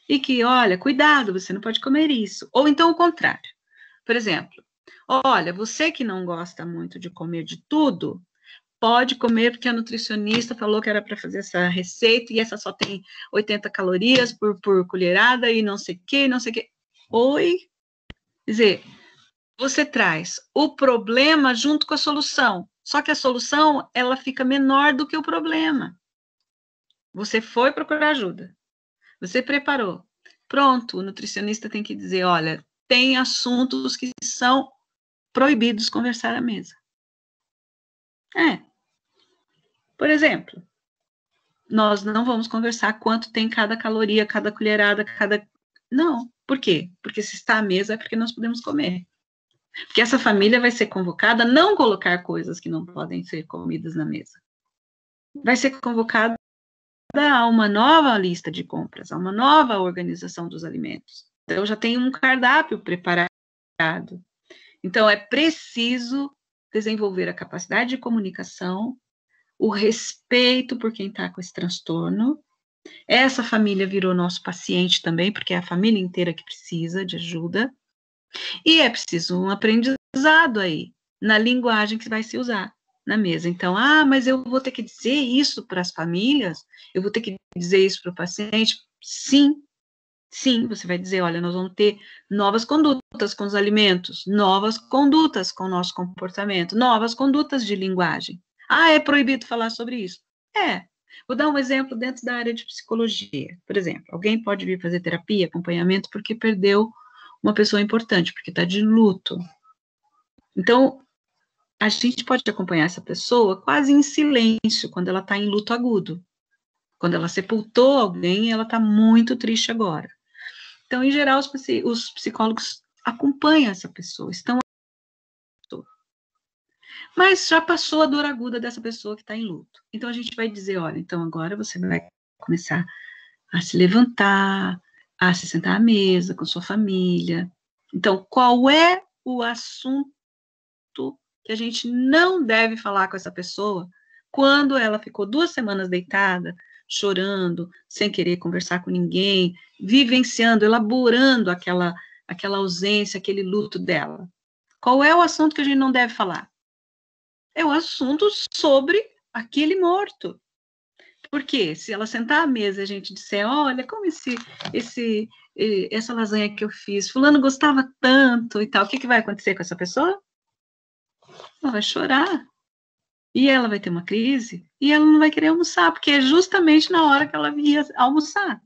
e que, olha, cuidado, você não pode comer isso. Ou então o contrário. Por exemplo, olha, você que não gosta muito de comer de tudo, pode comer porque a nutricionista falou que era para fazer essa receita e essa só tem 80 calorias por colherada e não sei o que, não sei o que. Oi? Quer dizer, você traz o problema junto com a solução. Só que a solução, ela fica menor do que o problema. Você foi procurar ajuda. Você preparou. Pronto, o nutricionista tem que dizer, olha, tem assuntos que são proibidos conversar à mesa. Por exemplo, nós não vamos conversar quanto tem cada caloria, cada colherada, cada... Não. Por quê? Porque se está à mesa é porque nós podemos comer. Porque essa família vai ser convocada a não colocar coisas que não podem ser comidas na mesa. Vai ser convocada a uma nova lista de compras, a uma nova organização dos alimentos. Então, já tem um cardápio preparado. Então, é preciso desenvolver a capacidade de comunicação, o respeito por quem está com esse transtorno. Essa família virou nosso paciente também, porque é a família inteira que precisa de ajuda. E é preciso um aprendizado aí, na linguagem que vai se usar na mesa. Então, mas eu vou ter que dizer isso para as famílias? Eu vou ter que dizer isso para o paciente? Sim, você vai dizer, olha, nós vamos ter novas condutas com os alimentos, novas condutas com o nosso comportamento, novas condutas de linguagem. É proibido falar sobre isso? Vou dar um exemplo dentro da área de psicologia. Por exemplo, alguém pode vir fazer terapia, acompanhamento, porque perdeu uma pessoa importante, porque está de luto. Então, a gente pode acompanhar essa pessoa quase em silêncio, quando ela está em luto agudo. Quando ela sepultou alguém, ela está muito triste agora. Então, em geral, os psicólogos acompanham essa pessoa, mas já passou a dor aguda dessa pessoa que está em luto. Então, a gente vai dizer, olha, então agora você vai começar a se levantar, a se sentar à mesa com sua família. Então, qual é o assunto que a gente não deve falar com essa pessoa quando ela ficou 2 semanas deitada, chorando, sem querer conversar com ninguém, vivenciando, elaborando aquela ausência, aquele luto dela? Qual é o assunto que a gente não deve falar? É o assunto sobre aquele morto. Porque se ela sentar à mesa e a gente disser, olha, como essa lasanha que eu fiz, fulano gostava tanto e tal, o que vai acontecer com essa pessoa? Ela vai chorar. E ela vai ter uma crise, e ela não vai querer almoçar, porque é justamente na hora que ela ia almoçar.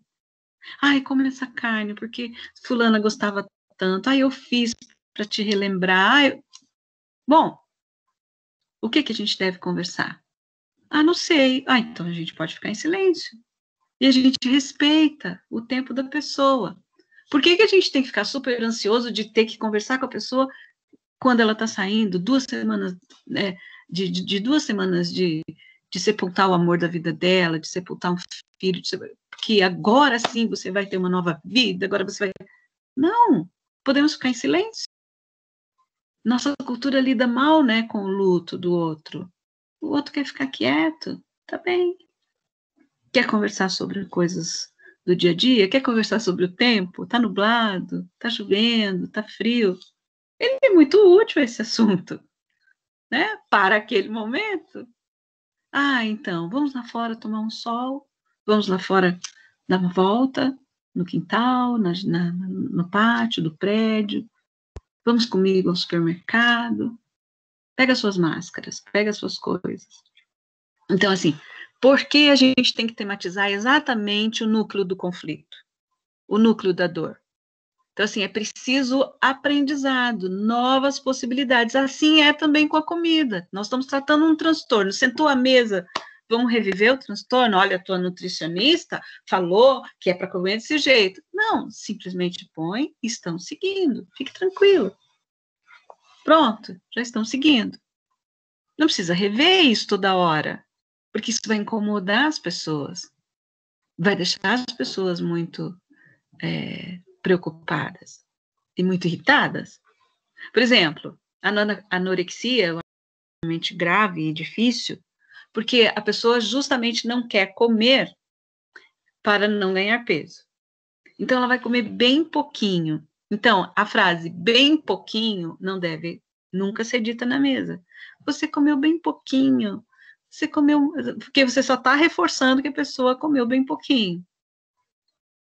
Come essa carne, porque fulana gostava tanto. Eu fiz para te relembrar. Bom, o que a gente deve conversar? Não sei. Então a gente pode ficar em silêncio. E a gente respeita o tempo da pessoa. Por que a gente tem que ficar super ansioso de ter que conversar com a pessoa quando ela está saindo 2 semanas, né, de 2 semanas de sepultar o amor da vida dela, de sepultar um filho, que agora sim você vai ter uma nova vida, agora você vai... Não, podemos ficar em silêncio. Nossa cultura lida mal, né, com o luto do outro. O outro quer ficar quieto, tá bem. Quer conversar sobre coisas do dia a dia? Quer conversar sobre o tempo? Tá nublado? Tá chovendo? Tá frio? Ele é muito útil esse assunto, né? Para aquele momento. Então, vamos lá fora tomar um sol, vamos lá fora dar uma volta no quintal, no pátio do prédio, vamos comigo ao supermercado, pega suas máscaras, pega suas coisas. Então, assim, por que a gente tem que tematizar exatamente o núcleo do conflito, o núcleo da dor? Então, assim, é preciso aprendizado, novas possibilidades. Assim é também com a comida. Nós estamos tratando um transtorno. Sentou à mesa, vamos reviver o transtorno? Olha, a tua nutricionista falou que é para comer desse jeito. Não, simplesmente põe e estão seguindo. Fique tranquilo. Pronto, já estão seguindo. Não precisa rever isso toda hora, porque isso vai incomodar as pessoas. Vai deixar as pessoas muito... preocupadas e muito irritadas. Por exemplo, a anorexia é uma mente grave e difícil, Porque a pessoa justamente não quer comer para não ganhar peso. Então, ela vai comer bem pouquinho. Então, a frase bem pouquinho não deve nunca ser dita na mesa. Você comeu bem pouquinho. Você comeu... Porque você só está reforçando que a pessoa comeu bem pouquinho.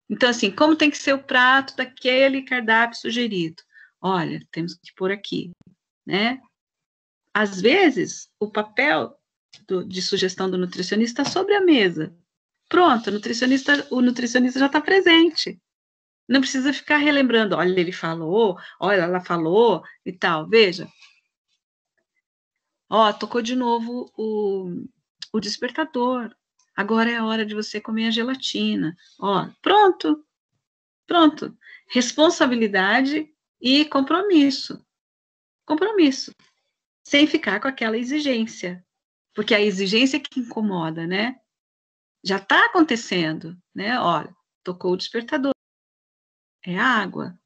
Então, assim, como tem que ser o prato daquele cardápio sugerido? Olha, temos que pôr aqui, né? Às vezes, o papel de sugestão do nutricionista está sobre a mesa. Pronto, o nutricionista já está presente. Não precisa ficar relembrando, olha, ele falou, olha, ela falou e tal. Veja. Ó, tocou de novo o despertador. Agora é a hora de você comer a gelatina. Ó, pronto. Pronto. Responsabilidade e compromisso. Compromisso. Sem ficar com aquela exigência. Porque a exigência que incomoda, né? Já está acontecendo, né? Olha, tocou o despertador. É água.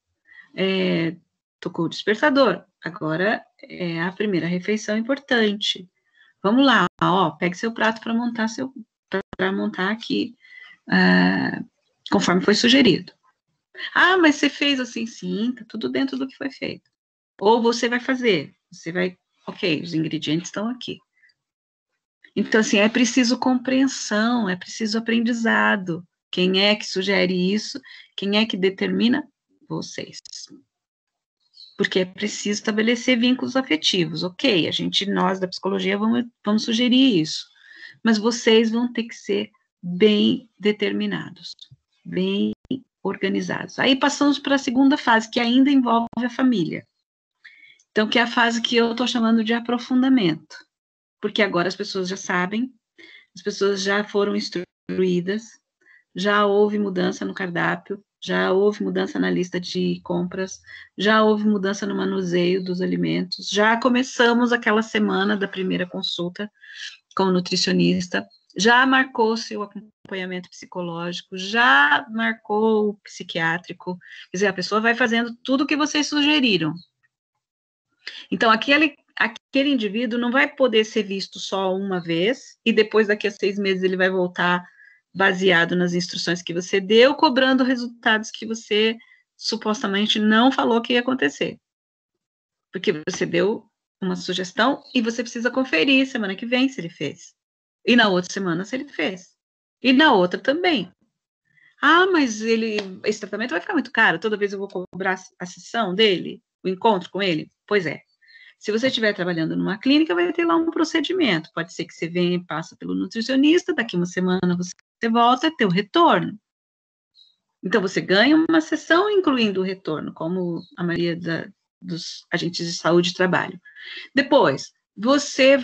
Tocou o despertador. Agora é a primeira refeição importante. Vamos lá, ó, pegue seu prato para montar aqui, conforme foi sugerido. Ah, mas você fez assim, sim, tá tudo dentro do que foi feito. Ou você vai fazer, ok, os ingredientes estão aqui. Então, assim, é preciso compreensão, é preciso aprendizado. Quem é que sugere isso? Quem é que determina? Vocês. Porque é preciso estabelecer vínculos afetivos. Ok, nós da psicologia vamos sugerir isso. Mas vocês vão ter que ser bem determinados, bem organizados. Aí passamos para a segunda fase, que ainda envolve a família. Então, que é a fase que eu estou chamando de aprofundamento. Porque agora as pessoas já sabem, as pessoas já foram instruídas, já houve mudança no cardápio, já houve mudança na lista de compras, já houve mudança no manuseio dos alimentos, já começamos aquela semana da primeira consulta com o nutricionista, já marcou seu acompanhamento psicológico, já marcou o psiquiátrico, quer dizer, a pessoa vai fazendo tudo o que vocês sugeriram. Então, aquele indivíduo não vai poder ser visto só uma vez, e depois, daqui a 6 meses, ele vai voltar baseado nas instruções que você deu, cobrando resultados que você supostamente não falou que ia acontecer. Porque você deu uma sugestão e você precisa conferir semana que vem se ele fez. E na outra semana se ele fez. E na outra também. Ah, mas esse tratamento vai ficar muito caro, toda vez eu vou cobrar a sessão dele, o encontro com ele? Pois é. Se você estiver trabalhando numa clínica, vai ter lá um procedimento. Pode ser que você venha e passa pelo nutricionista, daqui uma semana você volta e tem o retorno. Então, você ganha uma sessão incluindo o retorno, como a maioria dos agentes de saúde trabalham. Depois, você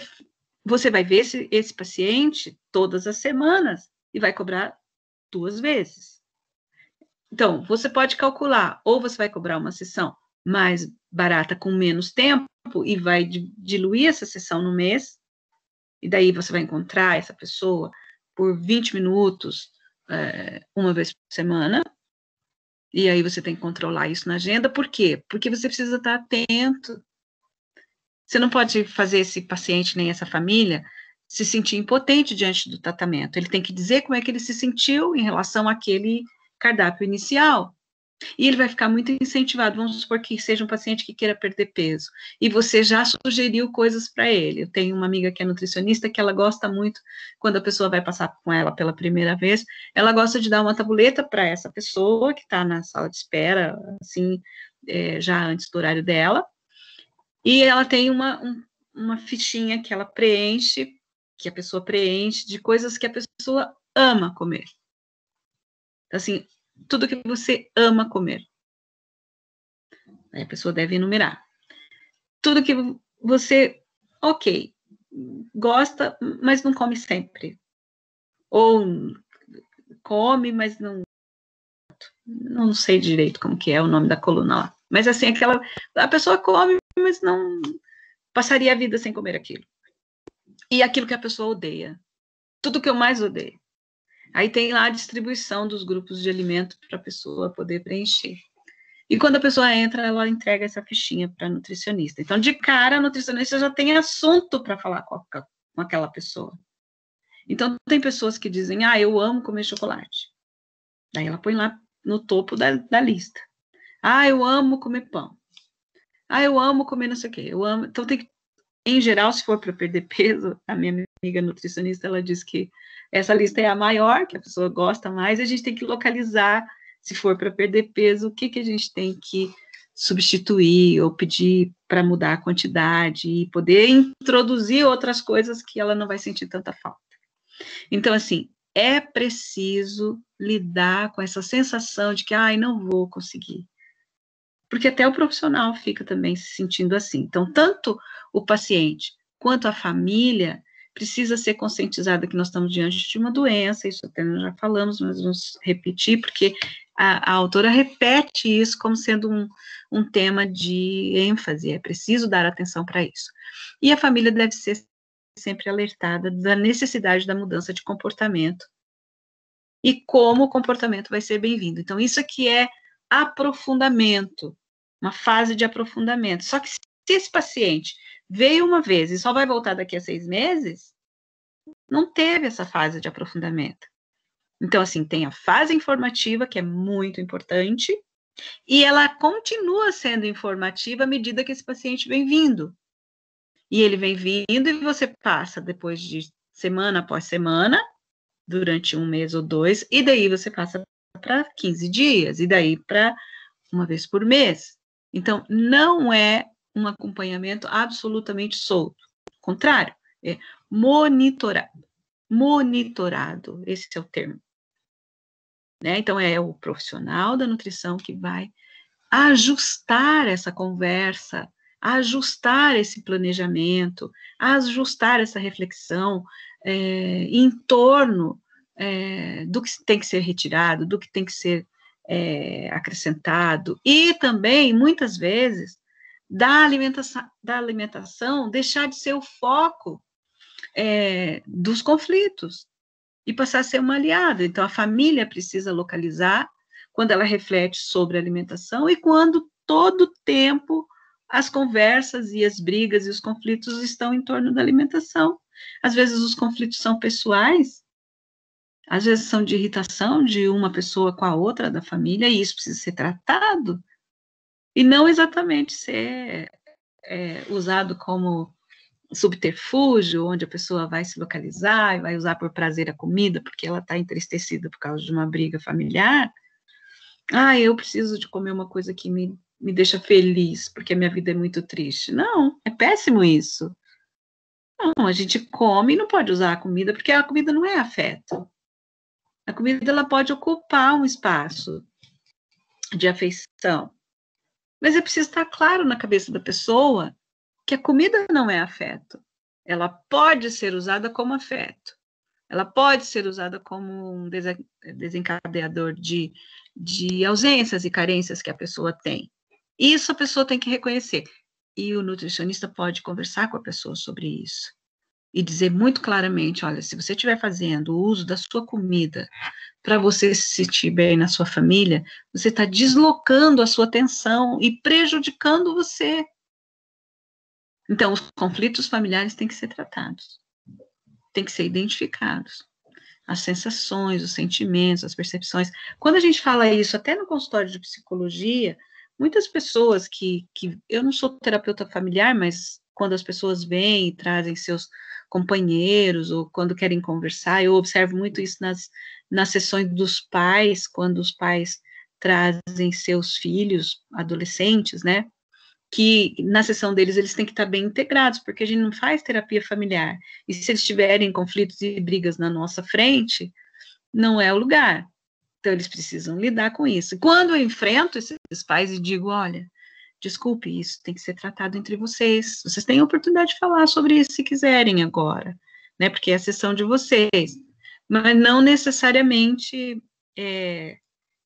vai ver esse paciente todas as semanas e vai cobrar 2 vezes. Então, você pode calcular, ou você vai cobrar uma sessão mais barata com menos tempo e vai diluir essa sessão no mês, e daí você vai encontrar essa pessoa por 20 minutos, uma vez por semana, e aí você tem que controlar isso na agenda. Por quê? Porque você precisa estar atento. Você não pode fazer esse paciente nem essa família se sentir impotente diante do tratamento. Ele tem que dizer como é que ele se sentiu em relação àquele cardápio inicial. E ele vai ficar muito incentivado. Vamos supor que seja um paciente que queira perder peso. E você já sugeriu coisas para ele. Eu tenho uma amiga que é nutricionista que ela gosta muito, quando a pessoa vai passar com ela pela primeira vez, ela gosta de dar uma tabuleta para essa pessoa que está na sala de espera, assim, já antes do horário dela. E ela tem uma fichinha que ela preenche, que a pessoa preenche, de coisas que a pessoa ama comer. Assim, tudo que você ama comer. Aí a pessoa deve enumerar. Tudo que você, ok, gosta, mas não come sempre. Ou come, mas não sei direito como que é o nome da coluna lá. Mas assim, a pessoa come, mas não passaria a vida sem comer aquilo. E aquilo que a pessoa odeia. Tudo que eu mais odeio. Aí tem lá a distribuição dos grupos de alimento para a pessoa poder preencher. E quando a pessoa entra, ela entrega essa fichinha para a nutricionista. Então, de cara, a nutricionista já tem assunto para falar com aquela pessoa. Então, tem pessoas que dizem, eu amo comer chocolate. Daí ela põe lá no topo da lista. Eu amo comer pão. Eu amo comer não sei o quê. Eu amo. Então, tem que, em geral, se for para perder peso, a minha amiga nutricionista, ela diz que essa lista é a maior, que a pessoa gosta mais, e a gente tem que localizar, se for para perder peso, o que a gente tem que substituir ou pedir para mudar a quantidade e poder introduzir outras coisas que ela não vai sentir tanta falta. Então, assim, é preciso lidar com essa sensação de que, não vou conseguir. Porque até o profissional fica também se sentindo assim. Então, tanto o paciente quanto a família precisa ser conscientizada que nós estamos diante de uma doença, isso até nós já falamos, mas vamos repetir, porque a autora repete isso como sendo um tema de ênfase, é preciso dar atenção para isso. E a família deve ser sempre alertada da necessidade da mudança de comportamento e como o comportamento vai ser bem-vindo. Então, isso aqui é aprofundamento, uma fase de aprofundamento. Só que se esse paciente veio uma vez e só vai voltar daqui a 6 meses, não teve essa fase de aprofundamento. Então, assim, tem a fase informativa, que é muito importante, e ela continua sendo informativa à medida que esse paciente vem vindo. E ele vem vindo e você passa depois de semana após semana, durante 1 mês ou 2, e daí você passa para 15 dias, e daí para uma vez por mês. Então, não é um acompanhamento absolutamente solto. Ao contrário, é monitorado. Monitorado, esse é o termo. Né? Então, é o profissional da nutrição que vai ajustar essa conversa, ajustar esse planejamento, ajustar essa reflexão em torno do que tem que ser retirado, do que tem que ser acrescentado, e também, muitas vezes, da alimentação deixar de ser o foco dos conflitos e passar a ser uma aliada. Então, a família precisa localizar quando ela reflete sobre a alimentação e quando todo o tempo as conversas e as brigas e os conflitos estão em torno da alimentação. Às vezes os conflitos são pessoais, às vezes são de irritação de uma pessoa com a outra da família, e isso precisa ser tratado, e não exatamente ser usado como subterfúgio, onde a pessoa vai se localizar e vai usar por prazer a comida, porque ela está entristecida por causa de uma briga familiar. Eu preciso de comer uma coisa que me deixa feliz, porque a minha vida é muito triste. Não, é péssimo isso. Não, a gente come e não pode usar a comida, porque a comida não é afeto. A comida, ela pode ocupar um espaço de afeição. Mas é preciso estar claro na cabeça da pessoa que a comida não é afeto. Ela pode ser usada como afeto. Ela pode ser usada como um desencadeador de ausências e carências que a pessoa tem. Isso a pessoa tem que reconhecer. E o nutricionista pode conversar com a pessoa sobre isso. E dizer muito claramente, olha, se você estiver fazendo o uso da sua comida para você se sentir bem na sua família, você está deslocando a sua atenção e prejudicando você. Então, os conflitos familiares têm que ser tratados, têm que ser identificados. As sensações, os sentimentos, as percepções. Quando a gente fala isso, até no consultório de psicologia, muitas pessoas que eu não sou terapeuta familiar, mas quando as pessoas vêm e trazem seus companheiros, ou quando querem conversar, eu observo muito isso nas sessões dos pais, quando os pais trazem seus filhos, adolescentes, né, que na sessão deles eles têm que estar bem integrados, porque a gente não faz terapia familiar, e se eles tiverem conflitos e brigas na nossa frente, não é o lugar. Então, eles precisam lidar com isso. Quando eu enfrento esses pais e digo, olha, desculpe, isso tem que ser tratado entre vocês têm a oportunidade de falar sobre isso se quiserem agora, né, porque é a sessão de vocês, mas não necessariamente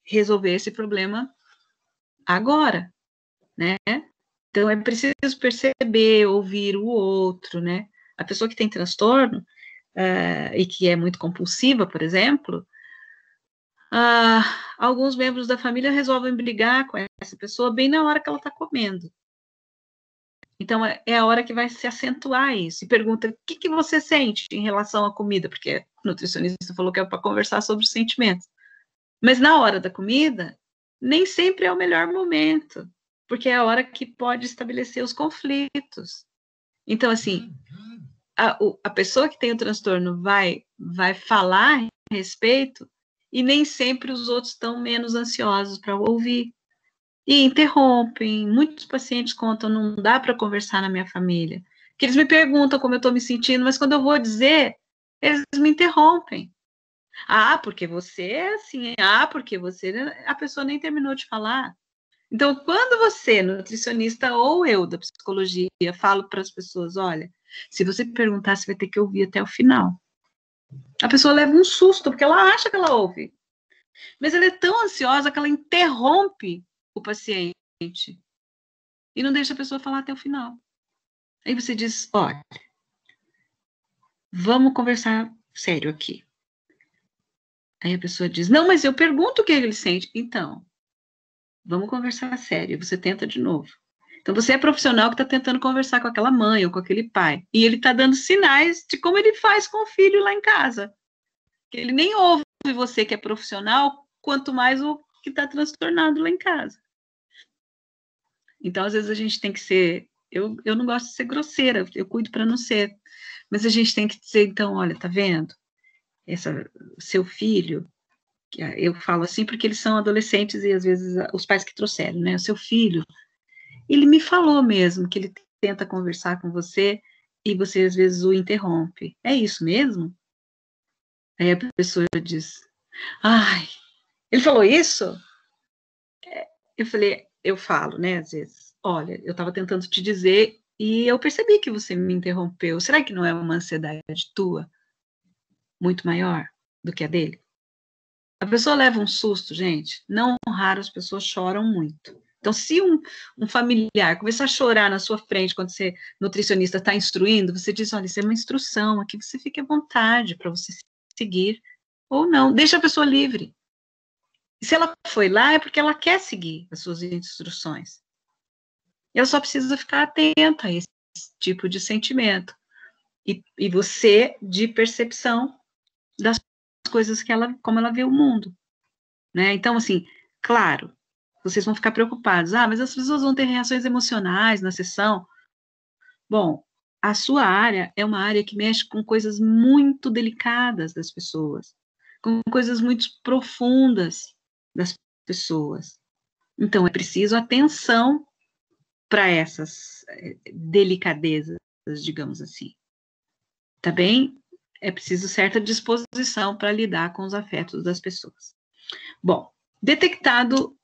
resolver esse problema agora, né. Então, é preciso perceber, ouvir o outro, né? A pessoa que tem transtorno e que é muito compulsiva, por exemplo, alguns membros da família resolvem brigar com essa pessoa bem na hora que ela está comendo. Então, é a hora que vai se acentuar isso. E pergunta, o que você sente em relação à comida? Porque o nutricionista falou que é para conversar sobre os sentimentos. Mas na hora da comida, nem sempre é o melhor momento, porque é a hora que pode estabelecer os conflitos. Então, assim, a pessoa que tem o transtorno vai falar a respeito e nem sempre os outros estão menos ansiosos para ouvir. E interrompem, muitos pacientes contam, não dá para conversar na minha família. Que eles me perguntam como eu estou me sentindo, mas quando eu vou dizer, eles me interrompem. Ah, porque você é assim, porque você... A pessoa nem terminou de falar. Então, quando você, nutricionista ou eu, da psicologia, falo para as pessoas, olha, se você perguntar, você vai ter que ouvir até o final. A pessoa leva um susto, porque ela acha que ela ouve. Mas ela é tão ansiosa que ela interrompe o paciente e não deixa a pessoa falar até o final. Aí você diz, olha, vamos conversar sério aqui. Aí a pessoa diz, não, mas eu pergunto o que ele sente. Então, vamos conversar sério. Você tenta de novo. Então, você é profissional que está tentando conversar com aquela mãe ou com aquele pai. E ele está dando sinais de como ele faz com o filho lá em casa. Ele nem ouve você que é profissional, quanto mais o que está transtornado lá em casa. Então, às vezes, a gente tem que ser... Eu não gosto de ser grosseira, eu cuido para não ser. Mas a gente tem que dizer, então, olha, tá vendo? Seu filho, eu falo assim porque eles são adolescentes e, às vezes, os pais que trouxeram, né? O seu filho, ele me falou mesmo que ele tenta conversar com você e você, às vezes, o interrompe. É isso mesmo? Aí a pessoa diz, ai, ele falou isso? Eu falo, né, às vezes, olha, eu estava tentando te dizer e eu percebi que você me interrompeu. Será que não é uma ansiedade tua muito maior do que a dele? A pessoa leva um susto, gente. Não raro as pessoas choram muito. Então, se um familiar começar a chorar na sua frente quando você, nutricionista, está instruindo, você diz, olha, isso é uma instrução, aqui você fique à vontade para você seguir, ou não, deixa a pessoa livre. E se ela foi lá, é porque ela quer seguir as suas instruções. Ela só precisa ficar atenta a esse tipo de sentimento. E você, de percepção das coisas que como ela vê o mundo. Né? Então, assim, claro, vocês vão ficar preocupados. Ah, mas as pessoas vão ter reações emocionais na sessão. Bom, a sua área é uma área que mexe com coisas muito delicadas das pessoas, com coisas muito profundas das pessoas. Então, é preciso atenção para essas delicadezas, digamos assim. Tá bem? É preciso certa disposição para lidar com os afetos das pessoas. Bom, detectado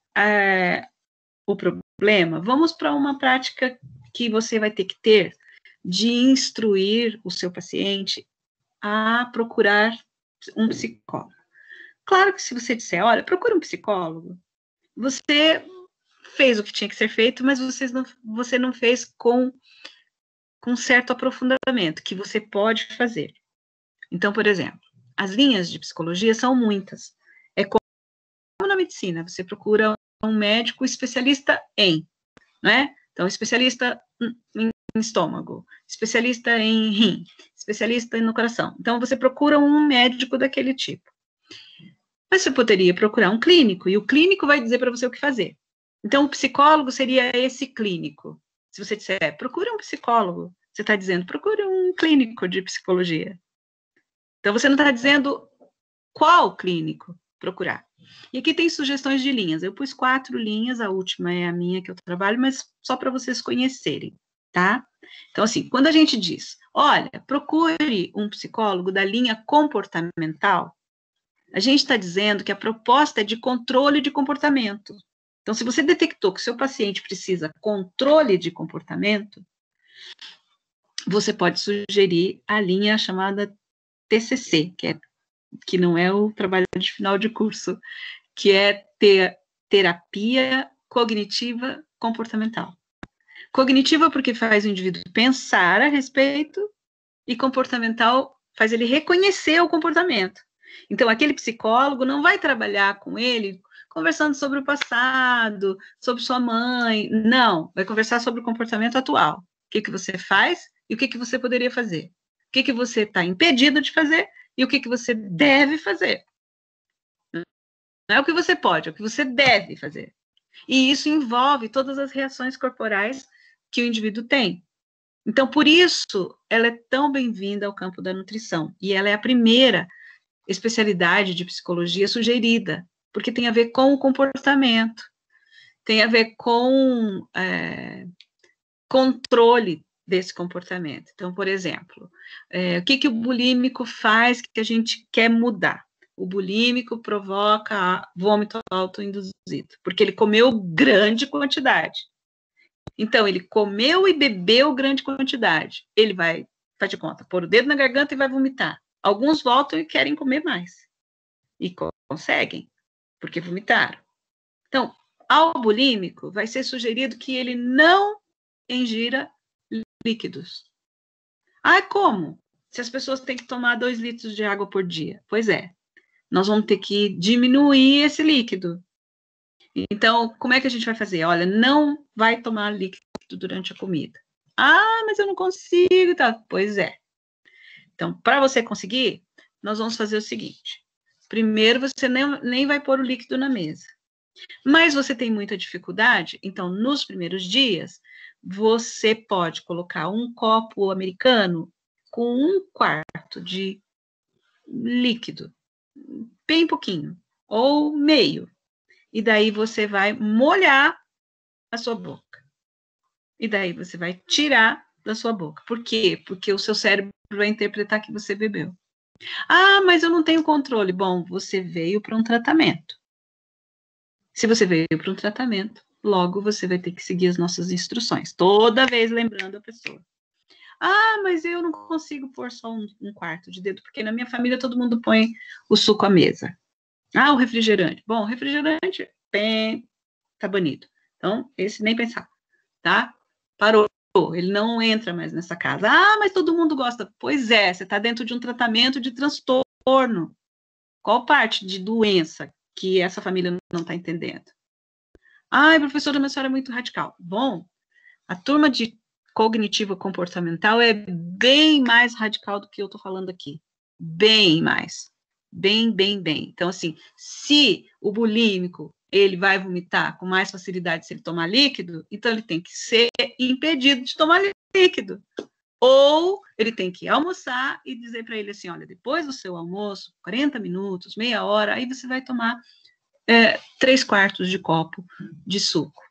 o problema, vamos para uma prática que você vai ter que ter de instruir o seu paciente a procurar um psicólogo. Claro que se você disser, olha, procura um psicólogo, você fez o que tinha que ser feito, mas você não fez com certo aprofundamento, que você pode fazer. Então, por exemplo, as linhas de psicologia são muitas. É como na medicina, você procura um médico especialista em, né? Então, especialista em estômago, especialista em rim, especialista no coração. Então, você procura um médico daquele tipo. Mas você poderia procurar um clínico, e o clínico vai dizer para você o que fazer. Então, o psicólogo seria esse clínico. Se você disser, procure um psicólogo, você está dizendo, procure um clínico de psicologia. Então, você não está dizendo qual clínico procurar. E aqui tem sugestões de linhas. Eu pus 4 linhas, a última é a minha que eu trabalho, mas só para vocês conhecerem, tá? Então, assim, quando a gente diz, olha, procure um psicólogo da linha comportamental, a gente está dizendo que a proposta é de controle de comportamento. Então, se você detectou que o seu paciente precisa controle de comportamento, você pode sugerir a linha chamada TCC, que não é o trabalho de final de curso, que é terapia cognitiva comportamental. Cognitiva porque faz o indivíduo pensar a respeito, e comportamental faz ele reconhecer o comportamento. Então, aquele psicólogo não vai trabalhar com ele conversando sobre o passado, sobre sua mãe, não, vai conversar sobre o comportamento atual. que você faz e o que você poderia fazer. O que você está impedido de fazer e o que você deve fazer. Não é o que você pode, é o que você deve fazer. E isso envolve todas as reações corporais que o indivíduo tem. Então, por isso, ela é tão bem-vinda ao campo da nutrição. E ela é a primeira especialidade de psicologia sugerida, porque tem a ver com o comportamento, tem a ver com controle desse comportamento. Então, por exemplo, o que o bulímico faz que a gente quer mudar? O bulímico provoca vômito autoinduzido, porque ele comeu grande quantidade. Então, ele comeu e bebeu grande quantidade. Ele vai, faz de conta, pôr o dedo na garganta e vai vomitar. Alguns voltam e querem comer mais. E conseguem, porque vomitaram. Então, ao bulímico, vai ser sugerido que ele não ingira líquidos. Ah, como? Se as pessoas têm que tomar 2 litros de água por dia. Pois é, nós vamos ter que diminuir esse líquido. Então, como é que a gente vai fazer? Olha, não vai tomar líquido durante a comida. Ah, mas eu não consigo, tá? Pois é. Então, para você conseguir, nós vamos fazer o seguinte. Primeiro, você nem vai pôr o líquido na mesa. Mas você tem muita dificuldade, então, nos primeiros dias, você pode colocar um copo americano com 1/4 de líquido, bem pouquinho, ou meio. E daí você vai molhar a sua boca. E daí você vai tirar da sua boca. Por quê? Porque o seu cérebro vai interpretar que você bebeu. Ah, mas eu não tenho controle. Bom, você veio para um tratamento. Se você veio para um tratamento, logo você vai ter que seguir as nossas instruções. Toda vez lembrando a pessoa. Ah, mas eu não consigo pôr só 1/4 de dedo, porque na minha família todo mundo põe o suco à mesa. Ah, o refrigerante. Bom, refrigerante, bem, tá banido. Então, esse nem pensar, tá? Parou. Ele não entra mais nessa casa. Ah, mas todo mundo gosta. Pois é, você está dentro de um tratamento de transtorno. Qual parte de doença que essa família não está entendendo? Ai, professora, minha senhora é muito radical. Bom, a turma de cognitiva comportamental é bem mais radical do que eu estou falando aqui. Bem mais. Bem. Então, assim, se o bulímico, ele vai vomitar com mais facilidade se ele tomar líquido, então ele tem que ser impedido de tomar líquido. Ou ele tem que almoçar e dizer para ele assim, olha, depois do seu almoço, 40 minutos, meia hora, aí você vai tomar 3/4 de copo de suco.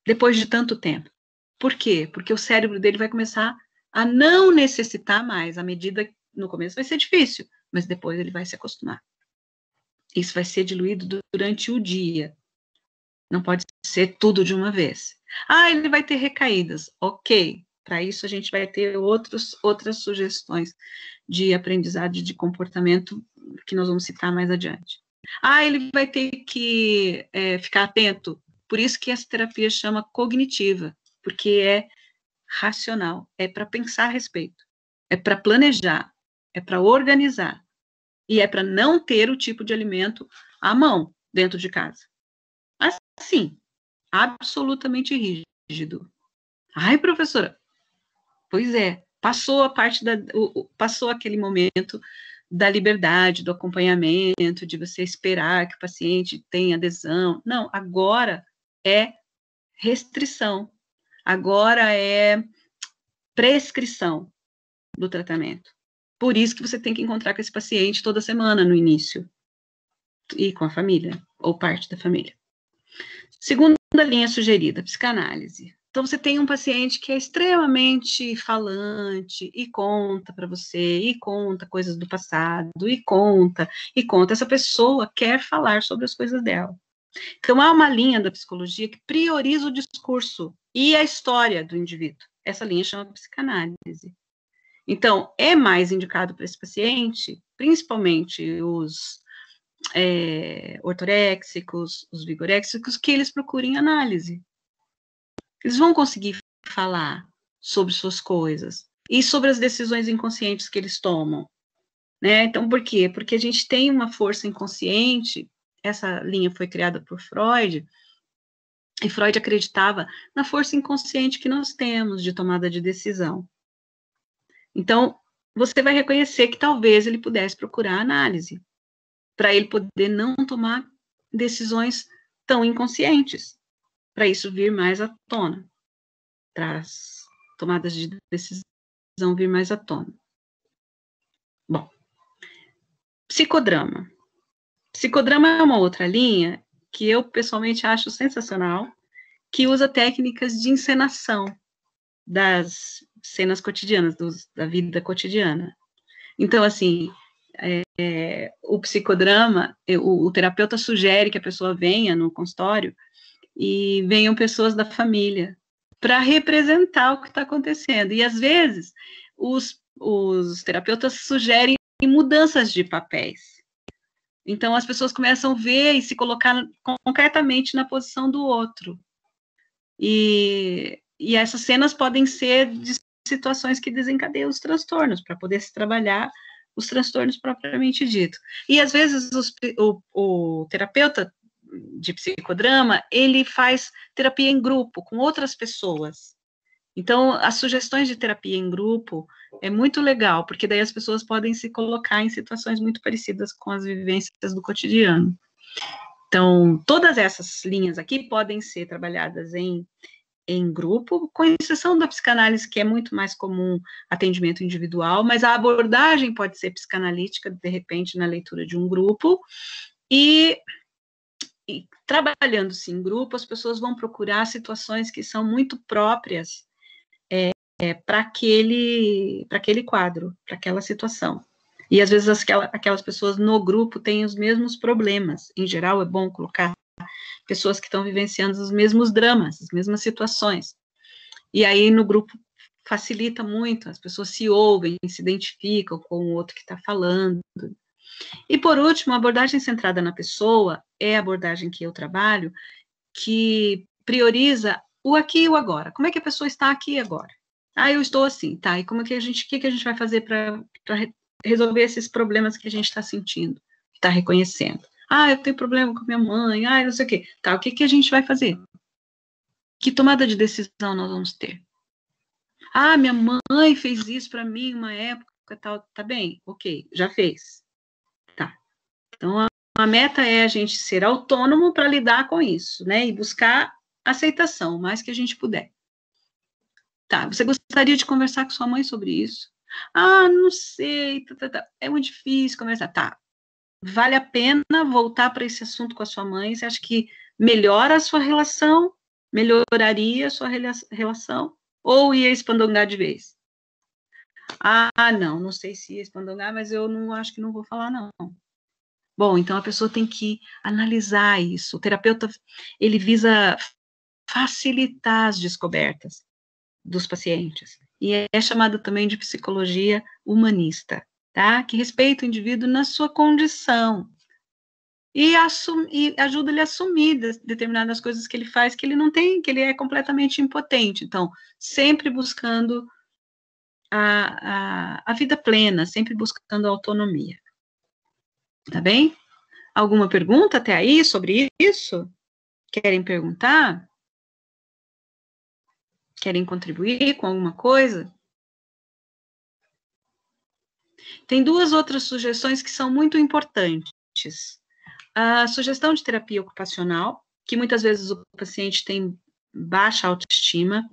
Depois de tanto tempo. Por quê? Porque o cérebro dele vai começar a não necessitar mais, à medida que no começo vai ser difícil, mas depois ele vai se acostumar. Isso vai ser diluído durante o dia. Não pode ser tudo de uma vez. Ah, ele vai ter recaídas. Ok. Para isso a gente vai ter outras sugestões de aprendizado de comportamento que nós vamos citar mais adiante. Ah, ele vai ter que ficar atento. Por isso que essa terapia chama cognitiva, porque é racional, é para pensar a respeito, é para planejar, é para organizar, e é para não ter o tipo de alimento à mão dentro de casa. Assim, absolutamente rígido. Ai, professora, pois é, passou a parte passou aquele momento da liberdade, do acompanhamento, de você esperar que o paciente tenha adesão. Não, agora é restrição, agora é prescrição do tratamento. Por isso que você tem que encontrar com esse paciente toda semana no início, e com a família, ou parte da família. Segunda linha sugerida, psicanálise. Então, você tem um paciente que é extremamente falante, e conta para você, e conta coisas do passado, e conta. Essa pessoa quer falar sobre as coisas dela. Então, há uma linha da psicologia que prioriza o discurso e a história do indivíduo. Essa linha chama psicanálise. Então, é mais indicado para esse paciente, principalmente os ortoréxicos, os vigoréxicos, que eles procurem análise. Eles vão conseguir falar sobre suas coisas e sobre as decisões inconscientes que eles tomam, né? Então, por quê? Porque a gente tem uma força inconsciente, essa linha foi criada por Freud, E Freud acreditava na força inconsciente que nós temos de tomada de decisão. Então, você vai reconhecer que talvez ele pudesse procurar análise, para ele poder não tomar decisões tão inconscientes, para isso vir mais à tona, para as tomadas de decisão vir mais à tona. Bom, psicodrama. Psicodrama é uma outra linha que eu pessoalmente acho sensacional, que usa técnicas de encenação das cenas cotidianas, da vida cotidiana. Então, assim, o psicodrama, o terapeuta sugere que a pessoa venha no consultório e venham pessoas da família para representar o que está acontecendo. E, às vezes, os terapeutas sugerem mudanças de papéis. Então, as pessoas começam a ver e se colocar concretamente na posição do outro. E essas cenas podem ser de situações que desencadeiam os transtornos, para poder se trabalhar os transtornos propriamente dito. E, às vezes, o terapeuta de psicodrama, ele faz terapia em grupo, com outras pessoas. Então, as sugestões de terapia em grupo é muito legal, porque daí as pessoas podem se colocar em situações muito parecidas com as vivências do cotidiano. Então, todas essas linhas aqui podem ser trabalhadas em grupo, com exceção da psicanálise, que é muito mais comum atendimento individual, mas a abordagem pode ser psicanalítica, de repente, na leitura de um grupo, e trabalhando-se em grupo, as pessoas vão procurar situações que são muito próprias para aquele quadro, para aquela situação. E, às vezes, aquelas pessoas no grupo têm os mesmos problemas. Em geral, é bom colocar pessoas que estão vivenciando os mesmos dramas, as mesmas situações. E aí, no grupo, facilita muito, as pessoas se ouvem, se identificam com o outro que está falando. E, por último, a abordagem centrada na pessoa é a abordagem que eu trabalho, que prioriza o aqui e o agora. Como é que a pessoa está aqui e agora? Ah, eu estou assim, tá, e como é que que a gente vai fazer para resolver esses problemas que a gente está sentindo, está reconhecendo? Ah, eu tenho problema com minha mãe, ah, não sei o quê. Tá, o que a gente vai fazer? Que tomada de decisão nós vamos ter? Ah, minha mãe fez isso para mim uma época, tal, tá bem, ok, já fez. Tá. Então, a meta é a gente ser autônomo para lidar com isso, né, e buscar aceitação, o mais que a gente puder. Tá, você gostaria de conversar com sua mãe sobre isso? Ah, não sei, é muito difícil conversar. Tá, vale a pena voltar para esse assunto com a sua mãe? Você acha que melhora a sua relação? Melhoraria a sua relação? Ou ia espandongar de vez? Ah, não sei se ia espandongar, mas eu não acho que não vou falar, não. Bom, então a pessoa tem que analisar isso. O terapeuta, ele visa facilitar as descobertas dos pacientes. E é chamado também de psicologia humanista, tá? Que respeita o indivíduo na sua condição. E ajuda ele a assumir determinadas coisas que ele faz que ele não tem, que ele é completamente impotente. Então, sempre buscando a vida plena, sempre buscando a autonomia. Tá bem? Alguma pergunta até aí sobre isso? Querem perguntar? Querem contribuir com alguma coisa? Tem duas outras sugestões que são muito importantes. A sugestão de terapia ocupacional, que muitas vezes o paciente tem baixa autoestima,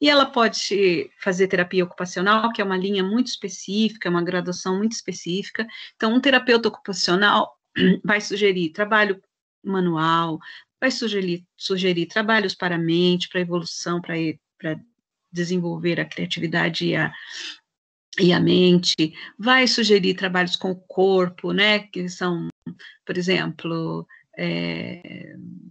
e ela pode fazer terapia ocupacional, que é uma linha muito específica, uma graduação muito específica. Então, um terapeuta ocupacional vai sugerir trabalho manual, vai sugerir trabalhos para a mente, para a evolução, para desenvolver a criatividade e a mente, vai sugerir trabalhos com o corpo, né, que são, por exemplo,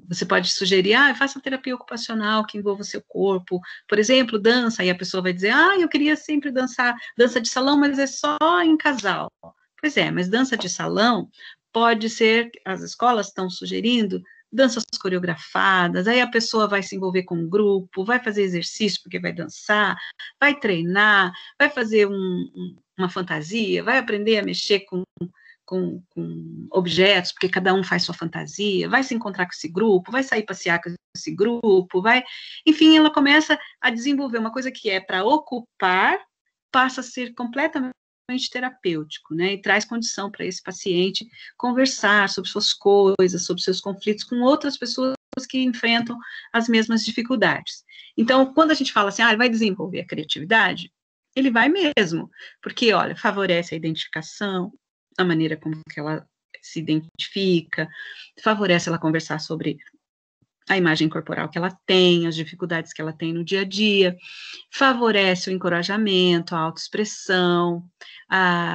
você pode sugerir, faça terapia ocupacional que envolva o seu corpo, por exemplo, dança, e a pessoa vai dizer, eu queria sempre dançar dança de salão, mas é só em casal. Pois é, mas dança de salão pode ser, as escolas estão sugerindo, danças coreografadas, aí a pessoa vai se envolver com um grupo, vai fazer exercício porque vai dançar, vai treinar, vai fazer uma fantasia, vai aprender a mexer com com objetos, porque cada um faz sua fantasia, vai se encontrar com esse grupo, vai sair passear com esse grupo, enfim, ela começa a desenvolver uma coisa que é para ocupar, passa a ser completamente terapêutico, né, e traz condição para esse paciente conversar sobre suas coisas, sobre seus conflitos com outras pessoas que enfrentam as mesmas dificuldades. Então, quando a gente fala assim, ele vai desenvolver a criatividade, ele vai mesmo, porque, olha, favorece a identificação, a maneira como que ela se identifica, favorece ela conversar sobre a imagem corporal que ela tem, as dificuldades que ela tem no dia a dia, favorece o encorajamento, a autoexpressão,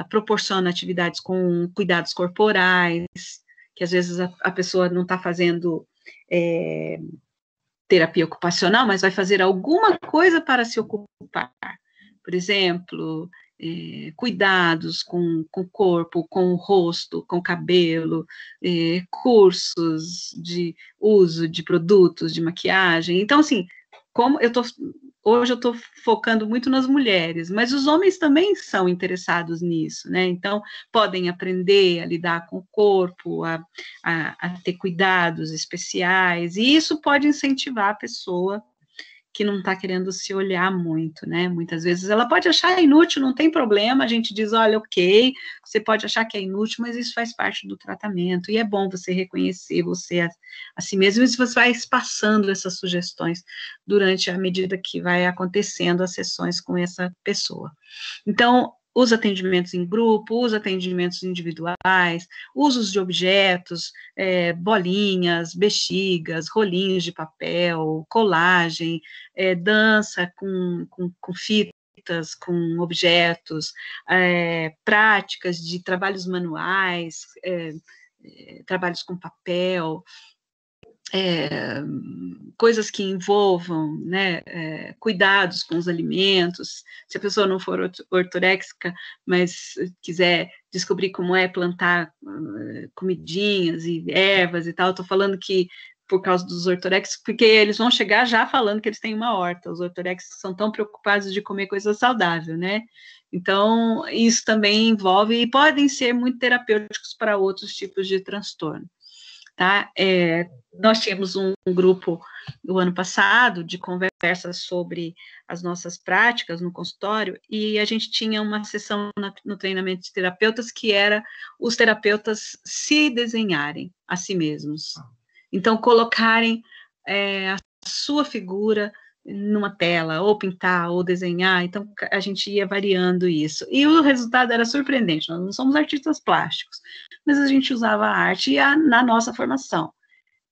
proporciona atividades com cuidados corporais, que às vezes a pessoa não está fazendo terapia ocupacional, mas vai fazer alguma coisa para se ocupar. Por exemplo, cuidados com o corpo, com o rosto, com o cabelo, cursos de uso de produtos de maquiagem. Então, assim, hoje eu estou focando muito nas mulheres, mas os homens também são interessados nisso, né? Então, podem aprender a lidar com o corpo, a ter cuidados especiais, e isso pode incentivar a pessoa que não está querendo se olhar muito, né? Muitas vezes ela pode achar inútil, não tem problema, a gente diz, olha, ok, você pode achar que é inútil, mas isso faz parte do tratamento, e é bom você reconhecer você a si mesmo, e você vai passando essas sugestões durante a medida que vai acontecendo as sessões com essa pessoa. Então, os atendimentos em grupo, os atendimentos individuais, usos de objetos, bolinhas, bexigas, rolinhos de papel, colagem, dança com fitas, com objetos, práticas de trabalhos manuais, trabalhos com papel, coisas que envolvam, né, cuidados com os alimentos. Se a pessoa não for ortoréxica, mas quiser descobrir como é plantar comidinhas e ervas e tal, estou falando que por causa dos ortoréxicos, porque eles vão chegar já falando que eles têm uma horta. Os ortoréxicos são tão preocupados de comer coisa saudável, né? Então, isso também envolve, e podem ser muito terapêuticos para outros tipos de transtorno. Tá? Nós tínhamos um grupo no ano passado de conversas sobre as nossas práticas no consultório, e a gente tinha uma sessão no treinamento de terapeutas que era os terapeutas se desenharem a si mesmos. Então, colocarem a sua figura numa tela, ou pintar, ou desenhar, então a gente ia variando isso. E o resultado era surpreendente, nós não somos artistas plásticos, mas a gente usava a arte na nossa formação.